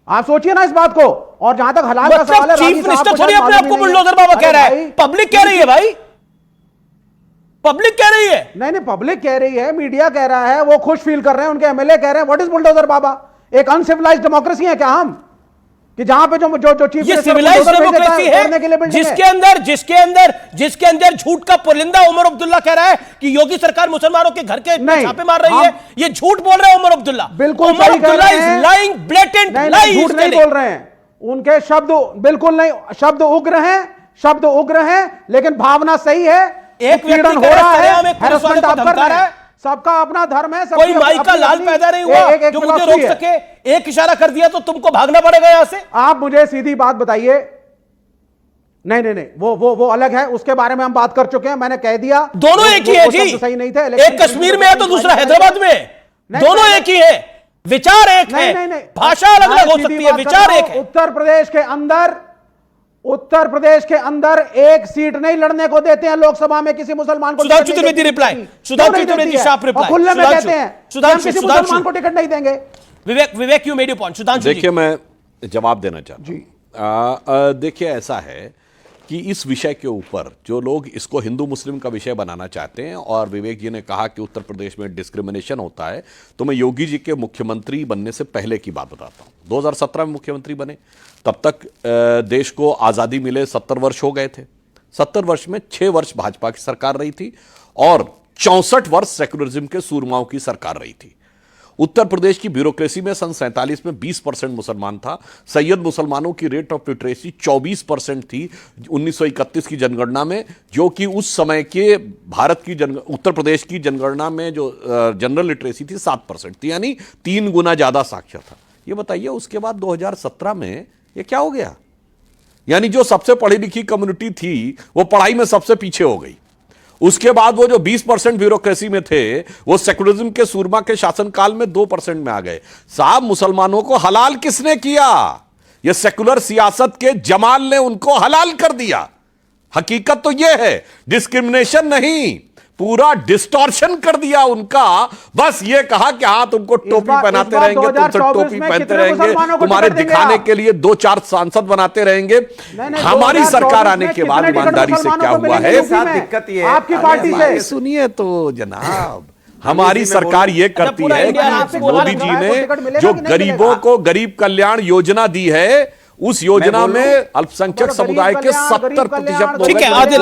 आप सोचिए ना इस बात को। और जहां तक हलाल का सवाल है, चीफ मिनिस्टर थोड़ी अपने आप को बुलडोजर बाबा कह रहा है, पब्लिक कह रही है भाई, पब्लिक कह रही है। नहीं पब्लिक कह रही है, मीडिया कह रहा है, वो खुश फील कर रहे हैं, उनके एमएलए कह रहे हैं। व्हाट इज बुलडोजर बाबा? एक अनसिविलाइज्ड डेमोक्रेसी है क्या हम, कि जहां पे जो चीफ ये सिविलाइज्ड डेमोक्रेसी है जिसके अंदर झूठ का पुलिंदा उमर अब्दुल्ला कह रहा है कि योगी सरकार मुसलमानों के घर के छापे मार रही है। ये झूठ बोल रहे हैं उमर अब्दुल्ला। बिल्कुल Omar Abdullah is lying, blatant lying. झूठ नहीं बोल रहे हैं, उनके शब्द बिल्कुल नहीं, शब्द उग्र हैं, लेकिन भावना सही है। एक व्यक्ति हो रहा है, हैरेसमेंट आप कर रहे हैं, सबका अपना धर्म है। कोई माई का लाल पैदा नहीं हुआ जो मुझे रोक सके। एक इशारा कर दिया तो तुमको भागना पड़ेगा यहां से। आप मुझे सीधी बात बताइए। नहीं, वो अलग है, उसके बारे में हम बात कर चुके हैं, मैंने कह दिया। दोनों एक ही है जी, सही नहीं थे। एक कश्मीर में है तो दूसरा हैदराबाद में, दोनों एक ही है, विचार एक है, भाषा अलग अलग हो सकती है, विचार एक है। उत्तर प्रदेश के अंदर एक सीट नहीं लड़ने को देते हैं लोकसभा में किसी मुसलमान को। Sudhanshu Trivedi reply, Sudhanshu Trivedi sharp reply, खुले में कहते हैं किसी मुसलमान को टिकट नहीं देंगे। Vivek you made your point. Sudhanshu देखिए, मैं जवाब देना चाहता हूं। देखिए, ऐसा है कि इस विषय के ऊपर जो लोग इसको हिंदू मुस्लिम का विषय बनाना चाहते हैं, और विवेक जी ने कहा कि उत्तर प्रदेश में डिस्क्रिमिनेशन होता है, तो मैं योगी जी के मुख्यमंत्री बनने से पहले की बात बताता हूं। 2017 में मुख्यमंत्री बने, तब तक देश को आज़ादी मिले 70 वर्ष हो गए थे। 70 वर्ष में 6 वर्ष भाजपा की सरकार रही थी और 64 वर्ष सेक्युलरिज्म के सूरमाओं की सरकार रही थी। उत्तर प्रदेश की ब्यूरोक्रेसी में सन 47 में 20% मुसलमान था। सैयद मुसलमानों की रेट ऑफ लिटरेसी 24% थी 1931 की जनगणना में, जो कि उस समय के भारत की उत्तर प्रदेश की जनगणना में जो जनरल लिटरेसी थी 7% थी, यानी 3 गुना ज्यादा साक्षर था। ये बताइए, उसके बाद 2017 में ये क्या हो गया? यानी जो सबसे पढ़ी लिखी कम्युनिटी थी वो पढ़ाई में सबसे पीछे हो गई। उसके बाद वो जो 20% ब्यूरोक्रेसी में थे वो सेकुलरिज्म के सूरमा के शासनकाल में 2% में आ गए। साहब, मुसलमानों को हलाल किसने किया? ये सेकुलर सियासत के जमाल ने उनको हलाल कर दिया। हकीकत तो ये है, डिस्क्रिमिनेशन नहीं, पूरा डिस्टॉर्शन कर दिया उनका। बस ये कहा कि हाँ, तुमको टोपी पहनाते रहेंगे, तुमसे टोपी पहनते रहेंगे, तुम्हारे दिखाने के लिए 2-4 सांसद बनाते रहेंगे। हमारी सरकार आने के बाद ईमानदारी से क्या हुआ है, दिक्कत ये आपकी पार्टी से सुनिए तो जनाब, हमारी सरकार ये करती है कि मोदी जी ने जो गरीबों को गरीब कल्याण योजना दी है, उस योजना में अल्पसंख्यक समुदाय के 70% ठीक है। आदिल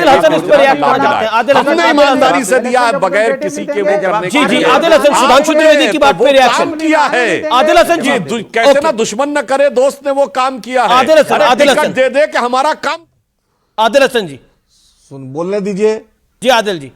हसन इस पर रिएक्ट करना चाहते हैं। आदिल हसन हमने ईमानदारी से दिया है, बगैर किसी के वो करने जी जी आदिल हसन सुधांशु त्रिवेदी की बात पे रिएक्शन किया है। आदिल हसन जी कहते ना, दुश्मन न करे दोस्त ने वो काम किया है। आदिल हसन दे दे कि हमारा काम। आदिल हसन जी बोलने दीजिए। जी आदिल जी।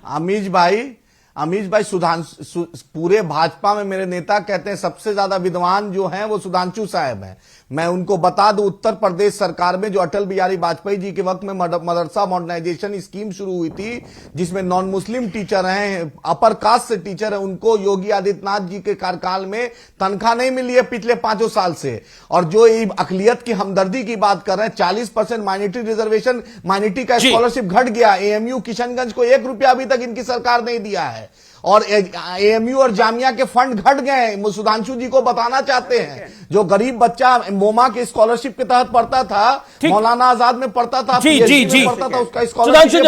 अमीश भाई सुधांशु, पूरे भाजपा में मेरे नेता कहते हैं सबसे ज्यादा विद्वान जो हैं वो सुधांशु साहब हैं। मैं उनको बता दूं, उत्तर प्रदेश सरकार में जो अटल बिहारी वाजपेयी जी के वक्त में मदरसा मॉडर्नाइजेशन स्कीम शुरू हुई थी, जिसमें नॉन मुस्लिम टीचर हैं, अपर कास्ट से टीचर हैं, उनको योगी आदित्यनाथ जी के कार्यकाल में तनख्वाह नहीं मिली है पिछले 5 साल से। और जो अकलियत की हमदर्दी की बात कर रहे हैं, 40% माइनॉरिटी रिजर्वेशन, माइनॉरिटी का स्कॉलरशिप घट गया। एएमयू किशनगंज को 1 रुपया अभी तक इनकी सरकार नहीं दिया है, और एएमयू और जामिया के फंड घट गए। सुधांशु जी को बताना चाहते हैं, जो गरीब बच्चा मोमा के स्कॉलरशिप के तहत पढ़ता था, मौलाना आजाद में पढ़ता था, जी पढ़ता था, उसका सुधांशु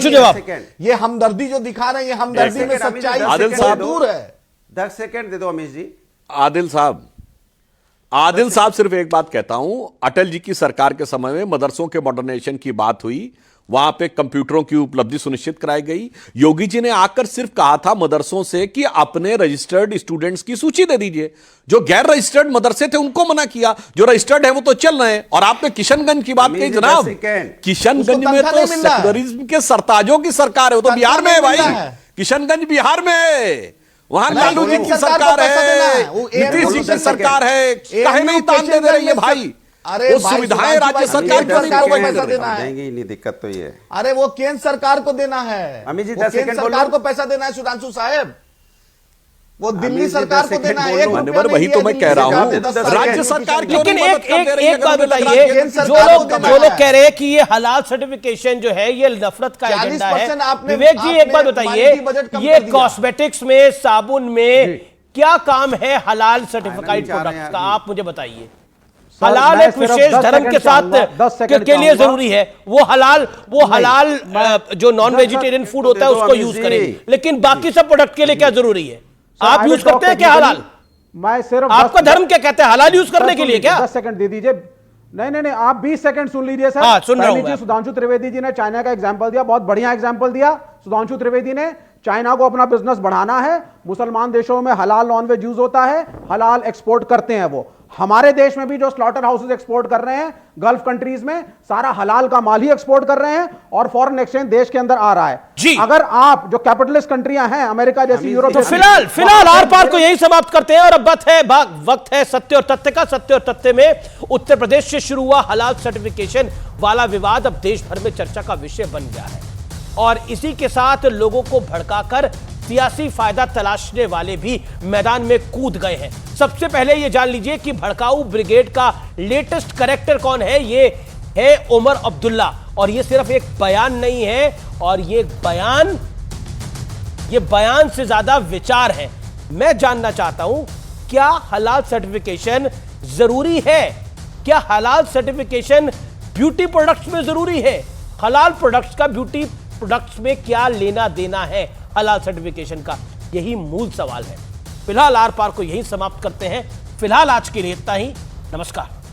जवाब। ये हमदर्दी जो दिखा रहे हैं, ये हमदर्दी में सच्चाई से दूर है। 10 सेकंड दे दो अमीश जी। आदिल साहब सिर्फ एक बात कहता हूं, अटल जी की सरकार के समय में मदरसों के मॉडर्नाइजेशन की बात हुई, वहां पे कंप्यूटरों की उपलब्धि सुनिश्चित कराई गई। योगी जी ने आकर सिर्फ कहा था मदरसों से कि अपने रजिस्टर्ड स्टूडेंट्स की सूची दे दीजिए। जो गैर रजिस्टर्ड मदरसे थे उनको मना किया, जो रजिस्टर्ड है वो तो चल रहे हैं। और आपने किशनगंज की बात कही जनाब, किशनगंज में तो सेक्युलरिज्म के सरताजों की सरकार है, वो तो बिहार में है भाई, किशनगंज बिहार में है, वहां लालू जी की सरकार है, नीतीश जी की सरकार है, कहे नहीं तान दे रही है भाई। अरे वो सुविधाएं राज्य सरकार को पैसा देना है, नहीं दिक्कत तो ये। अरे वो केंद्र सरकार को देना है, अमित जी, केंद्र सरकार को पैसा देना है सुधांशु साहब, वो दिल्ली सरकार को देना है। वही तो मैं कह रहा हूँ, राज्य सरकार। लेकिन एक बात बताइए, जो लोग कह रहे हैं कि ये हलाल सर्टिफिकेशन जो है ये नफरत का एजेंडा है, विवेक जी एक बात बताइए, ये कॉस्मेटिक्स में, साबुन में क्या काम है हलाल सर्टिफाइड प्रोडक्ट्स का? आप मुझे बताइए। हलाल एक विशेष धर्म के साथ के लिए जरूरी है, वो हलाल जो नॉन वेजिटेरियन फूड होता है उसको यूज करें, लेकिन बाकी सब प्रोडक्ट के लिए क्या जरूरी है? आप यूज करते हैं क्या हलाल? मैं सिर्फ आपका धर्म क्या कहता है हलाल यूज करने के लिए? क्या 10 सेकंड दे दीजिए। नहीं, आप 20 सेकंड सुन लीजिए सर। हाँ, सुन रहा हूं। सुधांशु त्रिवेदी जी ने चाइना का एग्जांपल दिया, बहुत बढ़िया एग्जांपल दिया सुधांशु त्रिवेदी ने। चाइना को अपना बिजनेस बढ़ाना है, मुसलमान देशों में हलाल नॉनवेज यूज होता है, हलाल एक्सपोर्ट करते हैं वो। हमारे देश में भी जो स्लॉटर हाउसेज एक्सपोर्ट कर रहे हैं गल्फ कंट्रीज में, सारा हलाल का माल ही एक्सपोर्ट कर रहे हैं, और फॉरेन एक्सचेंज देश के अंदर आ रहा है जी। अगर आप जो कैपिटलिस्ट कंट्रियां हैं, अमेरिका जैसी, यूरोप, तो फिलहाल आर पार को यही समाप्त करते हैं। और अब वक्त है सत्य और तथ्य का। सत्य और तथ्य में उत्तर प्रदेश से शुरू हुआ हलाल सर्टिफिकेशन वाला विवाद अब देश भर में चर्चा का विषय बन गया है, और इसी के साथ लोगों को भड़काकर सियासी फायदा तलाशने वाले भी मैदान में कूद गए हैं। सबसे पहले यह जान लीजिए कि भड़काऊ ब्रिगेड का लेटेस्ट कैरेक्टर कौन है। ये है उमर अब्दुल्ला, और ये सिर्फ एक बयान नहीं है, और ये बयान से ज्यादा विचार है। मैं जानना चाहता हूं, क्या हलाल सर्टिफिकेशन जरूरी है? क्या हलाल सर्टिफिकेशन ब्यूटी प्रोडक्ट्स में जरूरी है? हलाल प्रोडक्ट्स का ब्यूटी प्रोडक्ट्स में क्या लेना देना है हलाल सर्टिफिकेशन का? यही मूल सवाल है। फिलहाल आर पार को यही समाप्त करते हैं। फिलहाल आज के लिए इतना ही। नमस्कार।